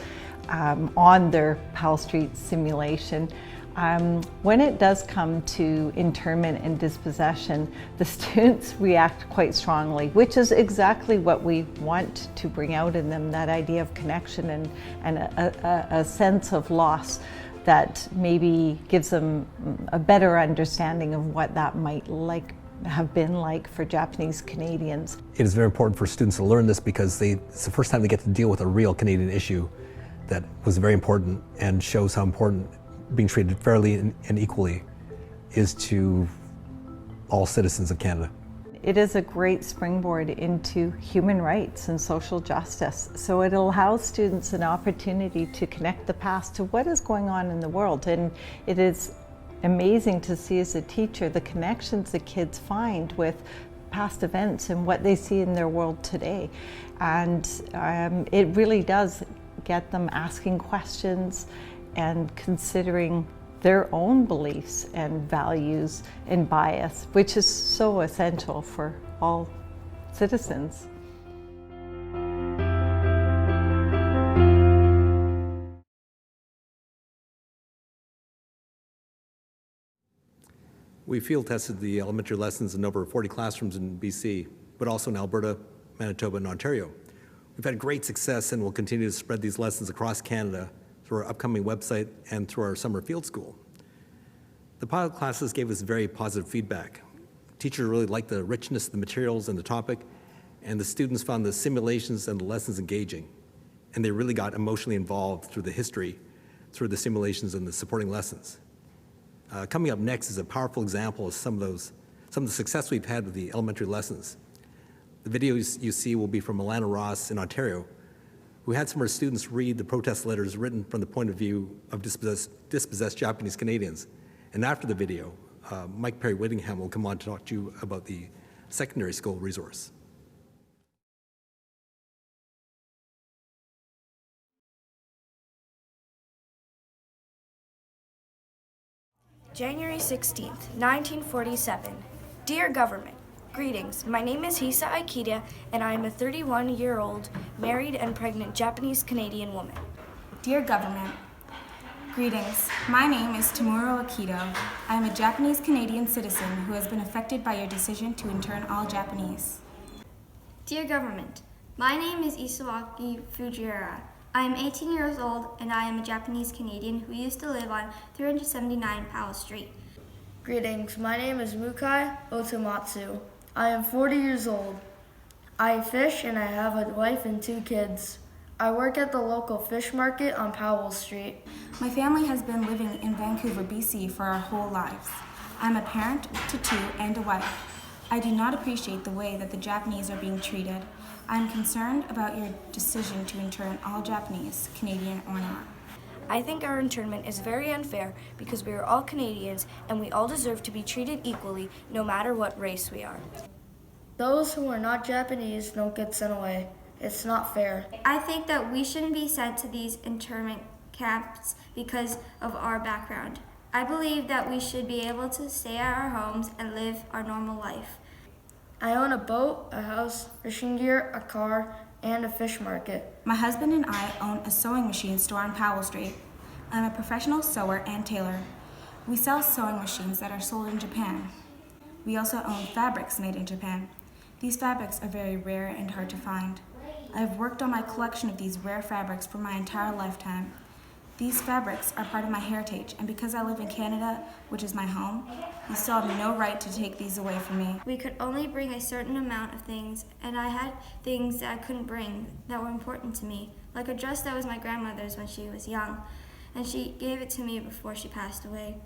Speaker 21: on their Powell Street simulation. When it does come to internment and dispossession, the students react quite strongly, which is exactly what we want to bring out in them, that idea of connection and a sense of loss that maybe gives them a better understanding of what that might have been like for Japanese Canadians.
Speaker 20: It is very important for students to learn this because it's the first time they get to deal with a real Canadian issue that was very important and shows how important being treated fairly and equally is to all citizens of Canada.
Speaker 21: It is a great springboard into human rights and social justice. So it allows students an opportunity to connect the past to what is going on in the world. And it is amazing to see as a teacher the connections the kids find with past events and what they see in their world today. And it really does get them asking questions and considering their own beliefs and values and bias, which is so essential for all citizens.
Speaker 20: We field tested the elementary lessons in over 40 classrooms in BC, but also in Alberta, Manitoba, and Ontario. We've had great success and will continue to spread these lessons across Canada through our upcoming website and through our summer field school. The pilot classes gave us very positive feedback. Teachers really liked the richness of the materials and the topic, and the students found the simulations and the lessons engaging. And they really got emotionally involved through the history, through the simulations and the supporting lessons. Coming up next is a powerful example of some of the success we've had with the elementary lessons. The videos you see will be from Alana Ross in Ontario, who had some of her students read the protest letters written from the point of view of dispossessed Japanese Canadians. And after the video, Mike Perry Whittingham will come on to talk to you about the secondary school resource.
Speaker 3: January 16th, 1947. Dear Government, greetings. My name is Hisa Aikida, and I am a 31-year-old married and pregnant Japanese-Canadian woman.
Speaker 22: Dear Government, greetings. My name is Tamuro Akido. I am a Japanese-Canadian citizen who has been affected by your decision to intern all Japanese.
Speaker 23: Dear Government, my name is Isawaki Fujiwara. I am 18 years old, and I am a Japanese Canadian who used to live on 379 Powell Street.
Speaker 24: Greetings, my name is Mukai Otomatsu. I am 40 years old. I fish and I have a wife and 2 kids. I work at the local fish market on Powell Street.
Speaker 22: My family has been living in Vancouver, BC for our whole lives. I'm a parent to 2 and a wife. I do not appreciate the way that the Japanese are being treated. I'm concerned about your decision to intern all Japanese, Canadian or not.
Speaker 3: I think our internment is very unfair because we are all Canadians and we all deserve to be treated equally no matter what race we are.
Speaker 24: Those who are not Japanese don't get sent away. It's not fair.
Speaker 23: I think that we shouldn't be sent to these internment camps because of our background. I believe that we should be able to stay at our homes and live our normal life.
Speaker 24: I own a boat, a house, fishing gear, a car, and a fish market.
Speaker 22: My husband and I own a sewing machine store on Powell Street. I'm a professional sewer and tailor. We sell sewing machines that are sold in Japan. We also own fabrics made in Japan. These fabrics are very rare and hard to find. I have worked on my collection of these rare fabrics for my entire lifetime. These fabrics are part of my heritage, and because I live in Canada, which is my home, You still have no right to take these away from me.
Speaker 23: We could only bring a certain amount of things, and I had things that I couldn't bring that were important to me, like a dress that was my grandmother's when she was young, and she gave it to me before she passed away.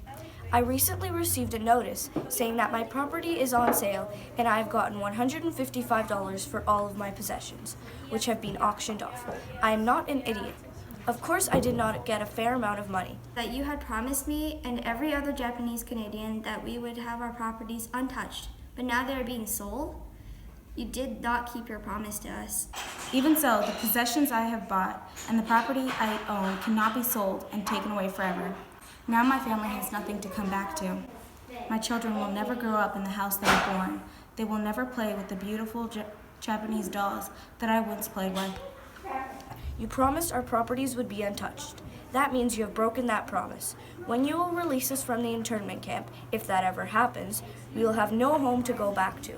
Speaker 3: I recently received a notice saying that my property is on sale and I've gotten $155 for all of my possessions, which have been auctioned off. I am not an idiot. Of course I did not get a fair amount of money.
Speaker 23: That you had promised me and every other Japanese Canadian that we would have our properties untouched, but now they are being sold? You did not keep your promise to us.
Speaker 22: Even so, the possessions I have bought and the property I own cannot be sold and taken away forever. Now my family has nothing to come back to. My children will never grow up in the house they were born. They will never play with the beautiful Japanese dolls that I once played with.
Speaker 3: You promised our properties would be untouched. That means you have broken that promise. When you will release us from the internment camp, if that ever happens, we will have no home to go back to.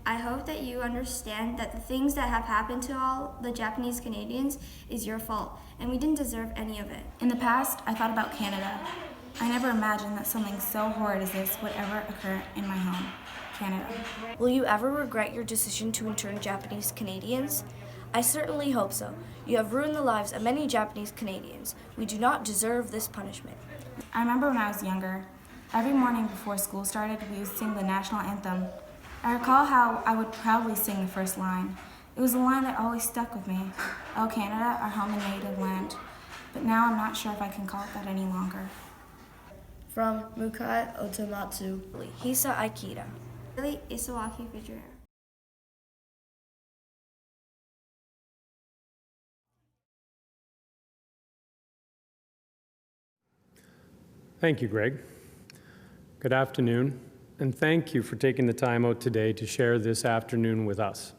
Speaker 23: I hope that you understand that the things that have happened to all the Japanese Canadians is your fault, and we didn't deserve any of it.
Speaker 22: In the past, I thought about Canada. I never imagined that something so horrid as this would ever occur in my home, Canada.
Speaker 3: Will you ever regret your decision to intern Japanese Canadians? I certainly hope so. You have ruined the lives of many Japanese Canadians. We do not deserve this punishment.
Speaker 22: I remember when I was younger, every morning before school started, we would sing the national anthem. I recall how I would proudly sing the first line. It was a line that always stuck with me. Oh, Canada, our home and native land. But now I'm not sure if I can call it that any longer.
Speaker 24: From Mukai Otomatsu,
Speaker 3: Hisa Aikida.
Speaker 23: Really, Isawaki Fujira.
Speaker 4: Thank you, Greg. Good afternoon, and thank you for taking the time out today to share this afternoon with us.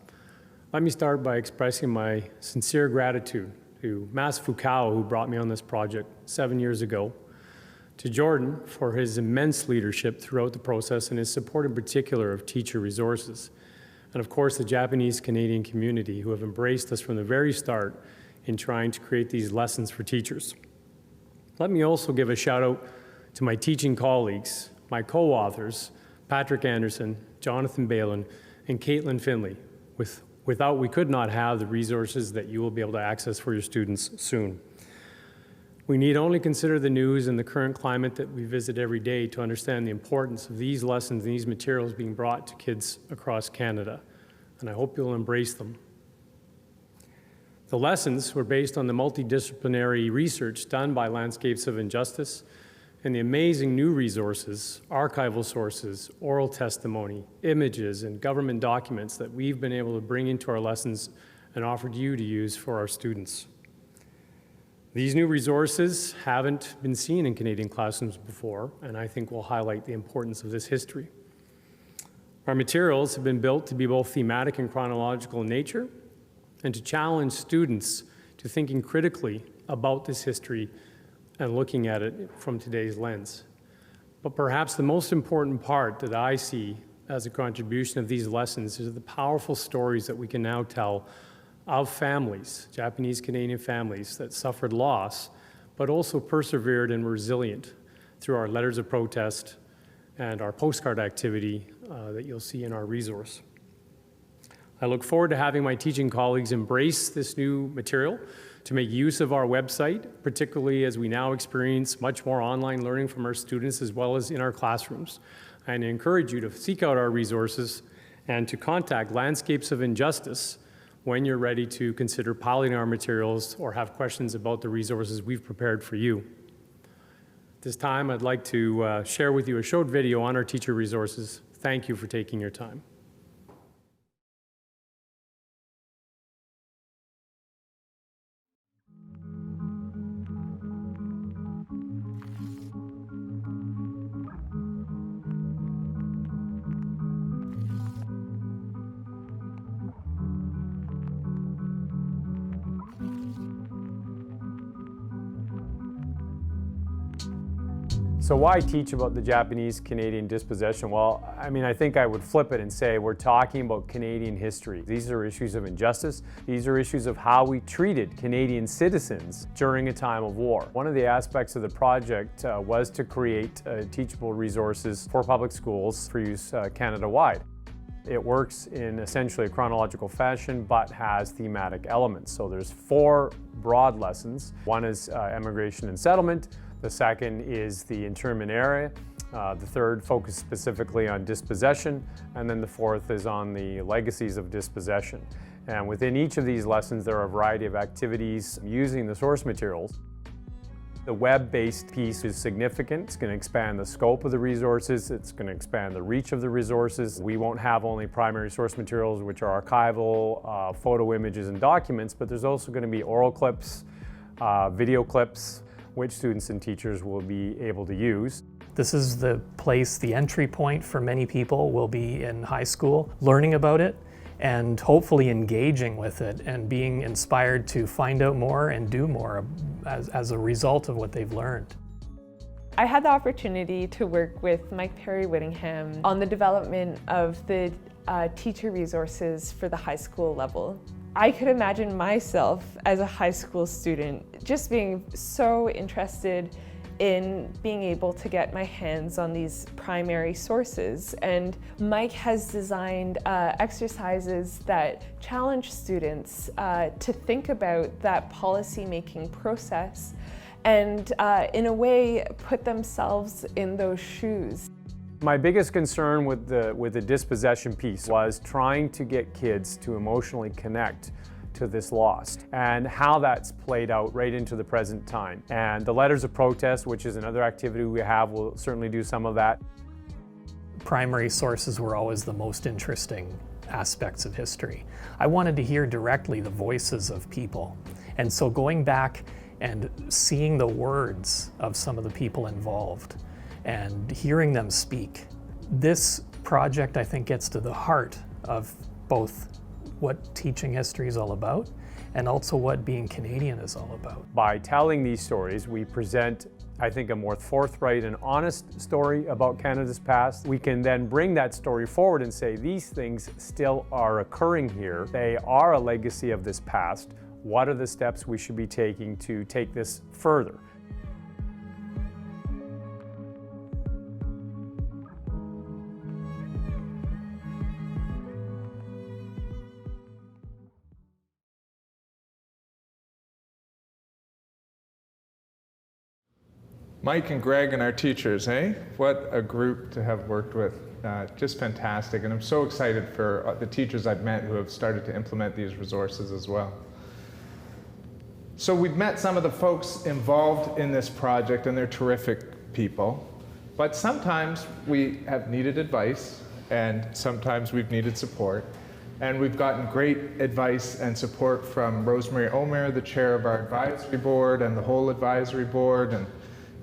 Speaker 4: Let me start by expressing my sincere gratitude to Mas Fukao, who brought me on this project 7 years ago, to Jordan for his immense leadership throughout the process and his support in particular of teacher resources, and of course the Japanese Canadian community who have embraced us from the very start in trying to create these lessons for teachers. Let me also give a shout out to my teaching colleagues, my co-authors, Patrick Anderson, Jonathan Balin, and Caitlin Finley. Without, we could not have the resources that you will be able to access for your students soon. We need only consider the news and the current climate that we visit every day to understand the importance of these lessons and these materials being brought to kids across Canada, and I hope you'll embrace them. The lessons were based on the multidisciplinary research done by Landscapes of Injustice and the amazing new resources, archival sources, oral testimony, images, and government documents that we've been able to bring into our lessons and offered you to use for our students. These new resources haven't been seen in Canadian classrooms before, and I think will highlight the importance of this history. Our materials have been built to be both thematic and chronological in nature, and to challenge students to thinking critically about this history and looking at it from today's lens. But perhaps the most important part that I see as a contribution of these lessons is the powerful stories that we can now tell of families, Japanese Canadian families that suffered loss, but also persevered and were resilient through our letters of protest and our postcard activity that you'll see in our resource. I look forward to having my teaching colleagues embrace this new material to make use of our website, particularly as we now experience much more online learning from our students as well as in our classrooms. And I encourage you to seek out our resources and to contact Landscapes of Injustice when you're ready to consider piloting our materials or have questions about the resources we've prepared for you. At this time, I'd like to share with you a short video on our teacher resources. Thank you for taking your time. So why teach about the Japanese-Canadian dispossession? Well, I think I would flip it and say we're talking about Canadian history. These are issues of injustice. These are issues of how we treated Canadian citizens during a time of war. One of the aspects of the project was to create teachable resources for public schools for use Canada-wide. It works in essentially a chronological fashion, but has thematic elements. So there's 4 broad lessons. One is immigration and settlement. The second is the internment area. The third focuses specifically on dispossession. And then the fourth is on the legacies of dispossession. And within each of these lessons, there are a variety of activities using the source materials. The web-based piece is significant. It's going to expand the scope of the resources. It's going to expand the reach of the resources. We won't have only primary source materials, which are archival, photo images, and documents, but there's also going to be oral clips, video clips, which students and teachers will be able to use.
Speaker 5: This is the place, the entry point for many people will be in high school, learning about it and hopefully engaging with it and being inspired to find out more and do more as a result of what they've learned.
Speaker 11: I had the opportunity to work with Mike Perry-Whittingham on the development of the teacher resources for the high school level. I could imagine myself as a high school student just being so interested in being able to get my hands on these primary sources. And Mike has designed exercises that challenge students to think about that policy-making process and in a way put themselves in those shoes.
Speaker 4: My biggest concern with the dispossession piece was trying to get kids to emotionally connect to this loss and how that's played out right into the present time. And the letters of protest, which is another activity we have, will certainly do some of that.
Speaker 5: Primary sources were always the most interesting aspects of history. I wanted to hear directly the voices of people. And so going back and seeing the words of some of the people involved and hearing them speak. This project, I think, gets to the heart of both what teaching history is all about and also what being Canadian is all about.
Speaker 4: By telling these stories, we present, I think, a more forthright and honest story about Canada's past. We can then bring that story forward and say, these things still are occurring here. They are a legacy of this past. What are the steps we should be taking to take this further?
Speaker 2: Mike and Greg and our teachers, What a group to have worked with. Just fantastic. And I'm so excited for the teachers I've met who have started to implement these resources as well. So we've met some of the folks involved in this project, and they're terrific people. But sometimes we have needed advice, and sometimes we've needed support. And we've gotten great advice and support from Rosemary Omer, the chair of our advisory board, and the whole advisory board, and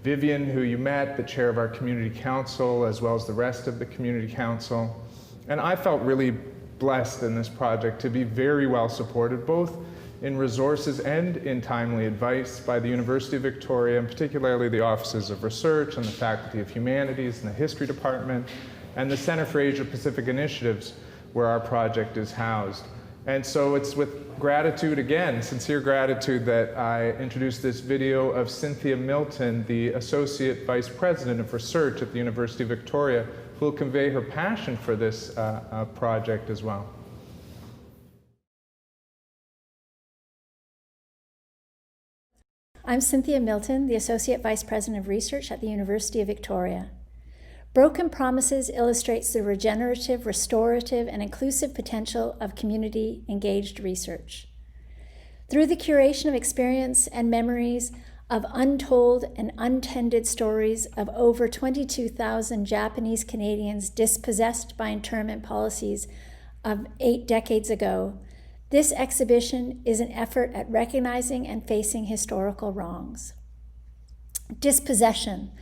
Speaker 2: Vivian, who you met, the chair of our community council, as well as the rest of the community council. And I felt really blessed in this project to be very well supported, both in resources and in timely advice by the University of Victoria, and particularly the Offices of Research and the Faculty of Humanities and the History Department, and the Center for Asia Pacific Initiatives, where our project is housed. And so it's with gratitude again, sincere gratitude, that I introduced this video of Cynthia Milton, the Associate Vice President of Research at the University of Victoria, who will convey her passion for this project as well.
Speaker 7: I'm Cynthia Milton, the Associate Vice President of Research at the University of Victoria. Broken Promises illustrates the regenerative, restorative, and inclusive potential of community-engaged research. Through the curation of experience and memories of untold and untended stories of over 22,000 Japanese Canadians dispossessed by internment policies of 8 decades ago, this exhibition is an effort at recognizing and facing historical wrongs. Dispossession,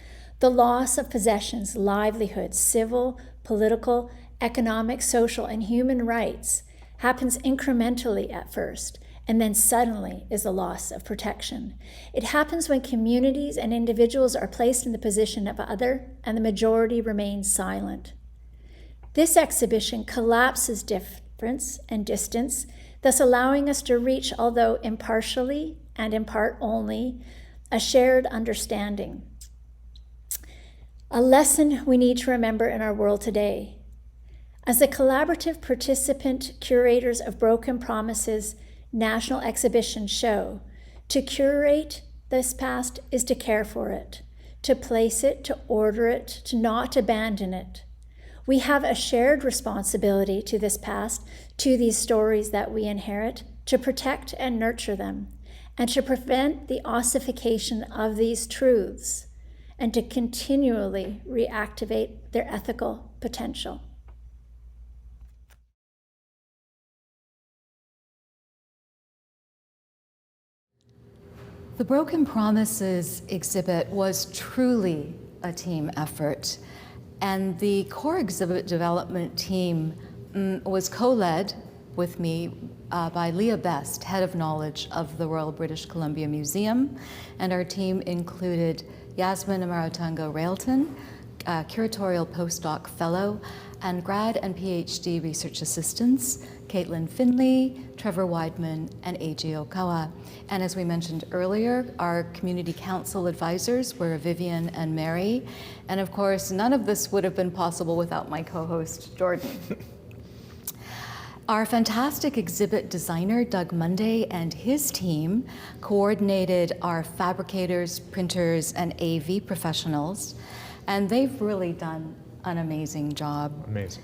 Speaker 7: the loss of possessions, livelihoods, civil, political, economic, social, and human rights happens incrementally at first and then suddenly is a loss of protection. It happens when communities and individuals are placed in the position of other and the majority remains silent. This exhibition collapses difference and distance, thus allowing us to reach, although impartially and in part only, a shared understanding. A lesson we need to remember in our world today. As a collaborative participant, curators of Broken Promises National Exhibition show, to curate this past is to care for it, to place it, to order it, to not abandon it. We have a shared responsibility to this past, to these stories that we inherit, to protect and nurture them, and to prevent the ossification of these truths, and to continually reactivate their ethical potential.
Speaker 1: The Broken Promises exhibit was truly a team effort, and the core exhibit development team was co-led with me by Leah Best, Head of Knowledge of the Royal British Columbia Museum, and our team included Yasmin Amaratungo Railton, Curatorial Postdoc Fellow, and grad and PhD research assistants, Caitlin Finley, Trevor Weidman, and Eiji Okawa. And as we mentioned earlier, our community council advisors were Vivian and Mary. And of course, none of this would have been possible without my co-host, Jordan. Our fantastic exhibit designer, Doug Monday, and his team coordinated our fabricators, printers, and AV professionals, and they've really done an amazing job.
Speaker 2: Amazing.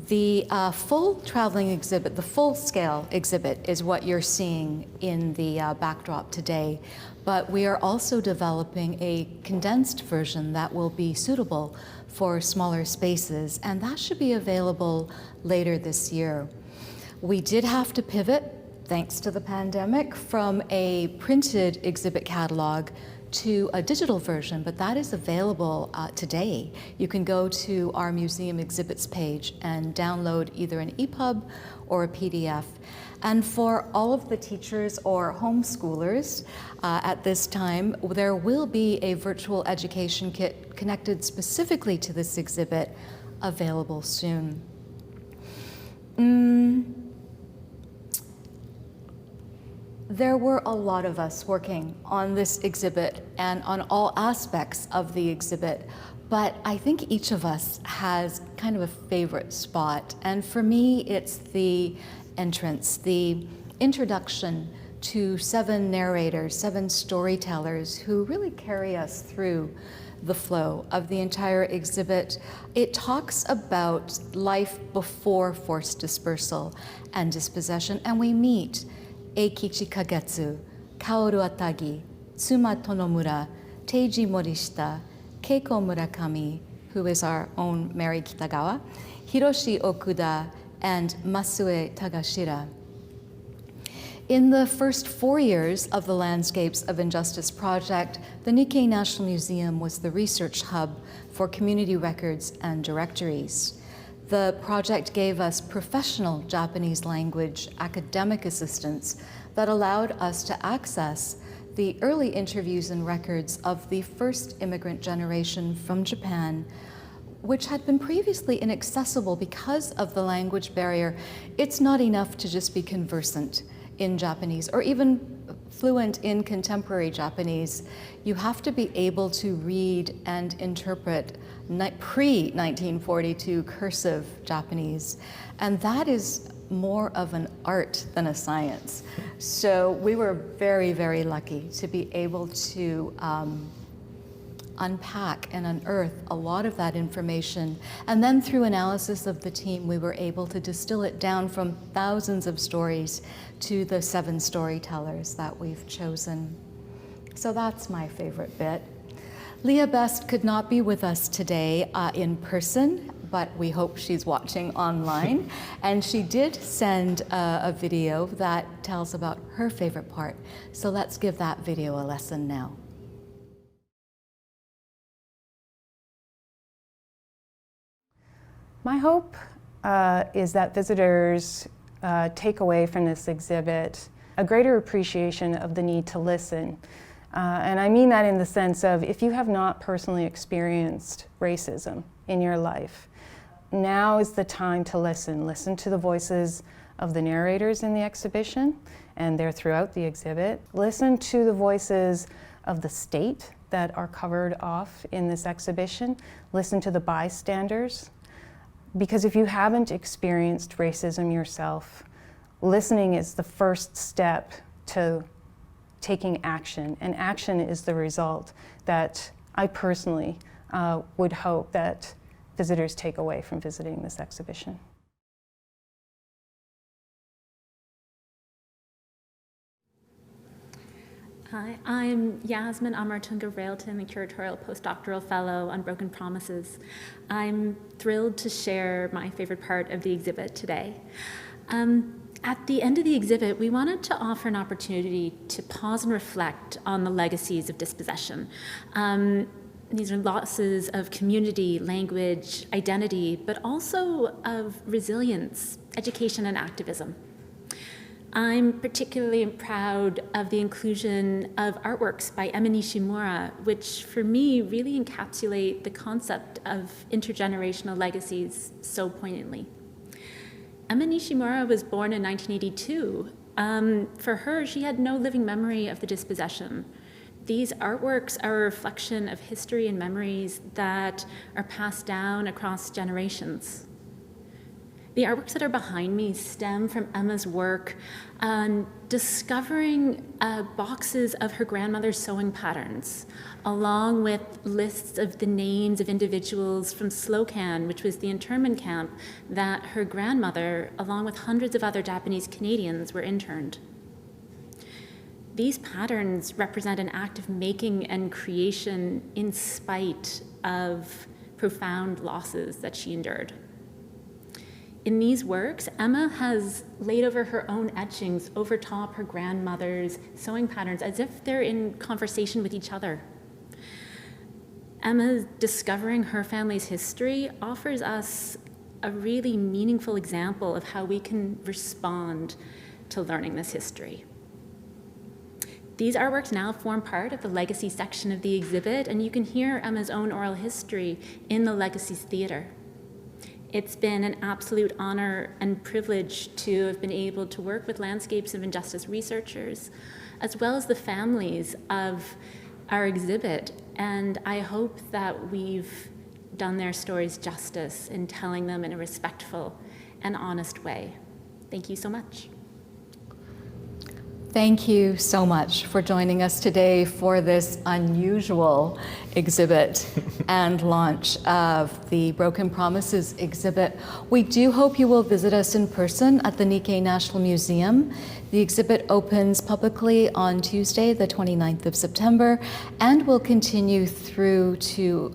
Speaker 1: The full traveling exhibit, the full-scale exhibit, is what you're seeing in the backdrop today, but we are also developing a condensed version that will be suitable for smaller spaces, and that should be available later this year. We did have to pivot, thanks to the pandemic, from a printed exhibit catalog to a digital version, but that is available today. You can go to our museum exhibits page and download either an EPUB or a PDF. And for all of the teachers or homeschoolers at this time, there will be a virtual education kit connected specifically to this exhibit available soon. There were a lot of us working on this exhibit and on all aspects of the exhibit, but I think each of us has kind of a favorite spot. And for me, it's the entrance, the introduction to 7 narrators, 7 storytellers who really carry us through the flow of the entire exhibit. It talks about life before forced dispersal and dispossession, and we meet Eikichi Kagetsu, Kaoru Atagi, Tsuma Tonomura, Teiji Morishita, Keiko Murakami, who is our own Mary Kitagawa, Hiroshi Okuda, and Masue Tagashira. In the first 4 years of the Landscapes of Injustice project, the Nikkei National Museum was the research hub for community records and directories. The project gave us professional Japanese language academic assistance that allowed us to access the early interviews and records of the first immigrant generation from Japan, which had been previously inaccessible because of the language barrier. It's not enough to just be conversant in Japanese or even fluent in contemporary Japanese. You have to be able to read and interpret pre-1942 cursive Japanese, and that is more of an art than a science. So we were very, very lucky to be able to unpack and unearth a lot of that information. And then through analysis of the team, we were able to distill it down from thousands of stories to the 7 storytellers that we've chosen. So that's my favorite bit. Leah Best could not be with us today in person, but we hope she's watching online. And she did send a video that tells about her favorite part. So let's give that video a listen now.
Speaker 8: My hope is that visitors take away from this exhibit a greater appreciation of the need to listen. And I mean that in the sense of, if you have not personally experienced racism in your life, now is the time to listen. Listen to the voices of the narrators in the exhibition, and they're throughout the exhibit. Listen to the voices of the state that are covered off in this exhibition. Listen to the bystanders. Because if you haven't experienced racism yourself, listening is the first step to taking action, and action is the result that I personally would hope that visitors take away from visiting this exhibition.
Speaker 6: Hi, I'm Yasmin Amartunga-Railton, the Curatorial Postdoctoral Fellow on Broken Promises. I'm thrilled to share my favorite part of the exhibit today. At the end of the exhibit, we wanted to offer an opportunity to pause and reflect on the legacies of dispossession. These are losses of community, language, identity, but also of resilience, education, and activism. I'm particularly proud of the inclusion of artworks by Emma Nishimura, which for me really encapsulate the concept of intergenerational legacies so poignantly. Emma Nishimura was born in 1982. For her, she had no living memory of the dispossession. These artworks are a reflection of history and memories that are passed down across generations. The artworks that are behind me stem from Emma's work on discovering boxes of her grandmother's sewing patterns, along with lists of the names of individuals from Slocan, which was the internment camp that her grandmother, along with hundreds of other Japanese Canadians, were interned. These patterns represent an act of making and creation in spite of profound losses that she endured. In these works, Emma has laid over her own etchings over top her grandmother's sewing patterns as if they're in conversation with each other. Emma discovering her family's history offers us a really meaningful example of how we can respond to learning this history. These artworks now form part of the Legacy section of the exhibit, and you can hear Emma's own oral history in the Legacy's theater. It's been an absolute honor and privilege to have been able to work with Landscapes of Injustice researchers, as well as the families of our exhibit, and I hope that we've done their stories justice in telling them in a respectful and honest way. Thank you so much.
Speaker 1: Thank you so much for joining us today for this unusual exhibit and launch of the Broken Promises exhibit. We do hope you will visit us in person at the Nikkei National Museum. The exhibit opens publicly on Tuesday, the 29th of September, and will continue through to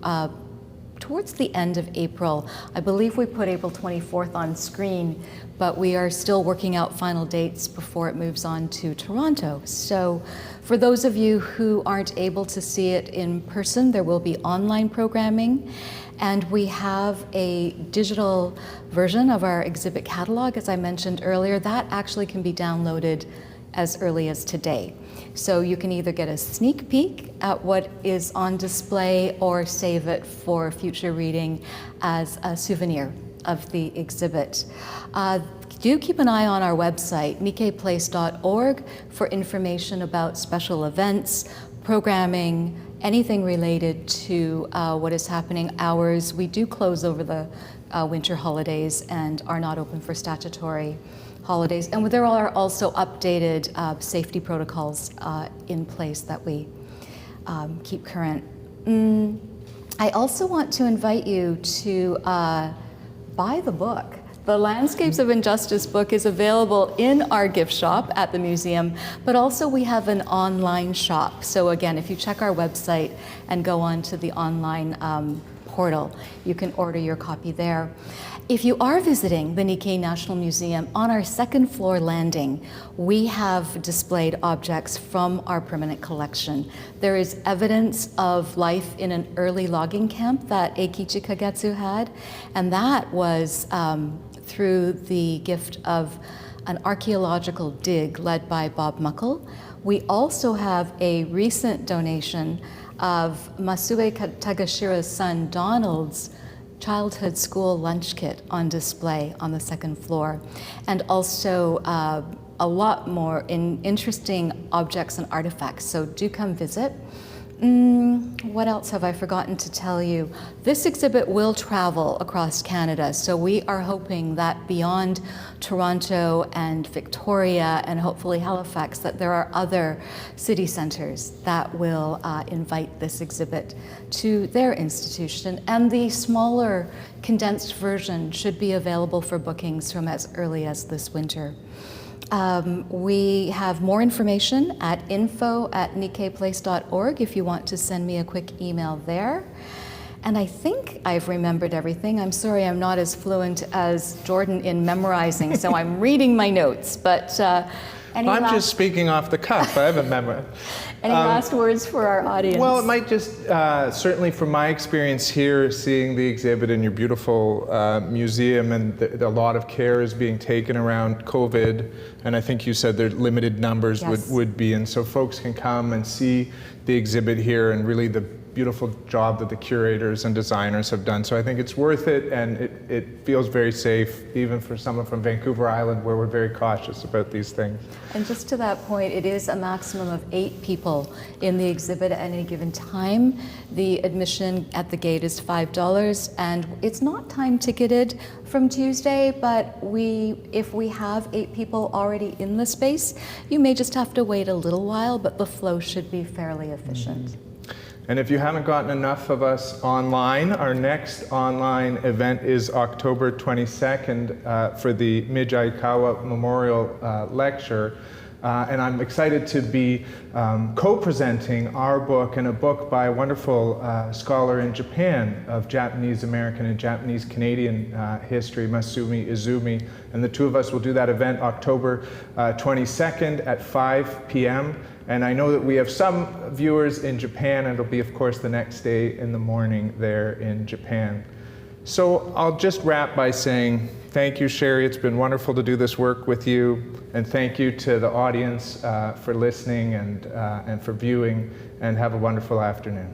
Speaker 1: towards the end of April. I believe we put April 24th on screen, but we are still working out final dates before it moves on to Toronto. So for those of you who aren't able to see it in person, there will be online programming, and we have a digital version of our exhibit catalog, as I mentioned earlier. That actually can be downloaded as early as today. So you can either get a sneak peek at what is on display or save it for future reading as a souvenir of the exhibit. Do keep an eye on our website, nikkeiplace.org, for information about special events, programming, anything related to what is happening. Hours, we do close over the winter holidays and are not open for statutory holidays. And there are also updated safety protocols in place that we keep current. I also want to invite you to buy the book. The Landscapes of Injustice book is available in our gift shop at the museum, but also we have an online shop. So again, if you check our website and go on to the online portal, you can order your copy there. If you are visiting the Nikkei National Museum, on our second floor landing, we have displayed objects from our permanent collection. There is evidence of life in an early logging camp that Eikichi Kagetsu had, and that was through the gift of an archaeological dig led by Bob Muckle. We also have a recent donation of Masue Tagashira's son Donald's childhood school lunch kit on display on the second floor, and also a lot more interesting objects and artifacts, so do come visit. What else have I forgotten to tell you? This exhibit will travel across Canada, so we are hoping that beyond Toronto and Victoria and hopefully Halifax, that there are other city centres that will invite this exhibit to their institution. And the smaller condensed version should be available for bookings from as early as this winter. We have more information at info@nikkeiplace.org if you want to send me a quick email there. And I think I've remembered everything. I'm sorry I'm not as fluent as Jordan in memorizing, so I'm reading my notes. But
Speaker 2: I'm just speaking off the cuff. I haven't memorized.
Speaker 1: Any last words for our audience?
Speaker 2: Well, it might just, certainly from my experience here, seeing the exhibit in your beautiful museum, and a lot of care is being taken around COVID, and I think you said there's limited numbers would be, and so folks can come and see the exhibit here and really the beautiful job that the curators and designers have done. So I think it's worth it, and it feels very safe, even for someone from Vancouver Island, where we're very cautious about these things.
Speaker 1: And just to that point, it is a maximum of 8 people in the exhibit at any given time. The admission at the gate is $5, and it's not time ticketed from Tuesday, but if we have 8 people already in the space, you may just have to wait a little while, but the flow should be fairly efficient.
Speaker 2: And if you haven't gotten enough of us online, our next online event is October 22nd for the Mijikawa Memorial Lecture. And I'm excited to be co-presenting our book and a book by a wonderful scholar in Japan of Japanese American and Japanese Canadian history, Masumi Izumi. And the two of us will do that event October 22nd at 5 p.m. And I know that we have some viewers in Japan, and it'll be, of course, the next day in the morning there in Japan. So I'll just wrap by saying thank you, Sherry. It's been wonderful to do this work with you. And thank you to the audience for listening and for viewing, and have a wonderful afternoon.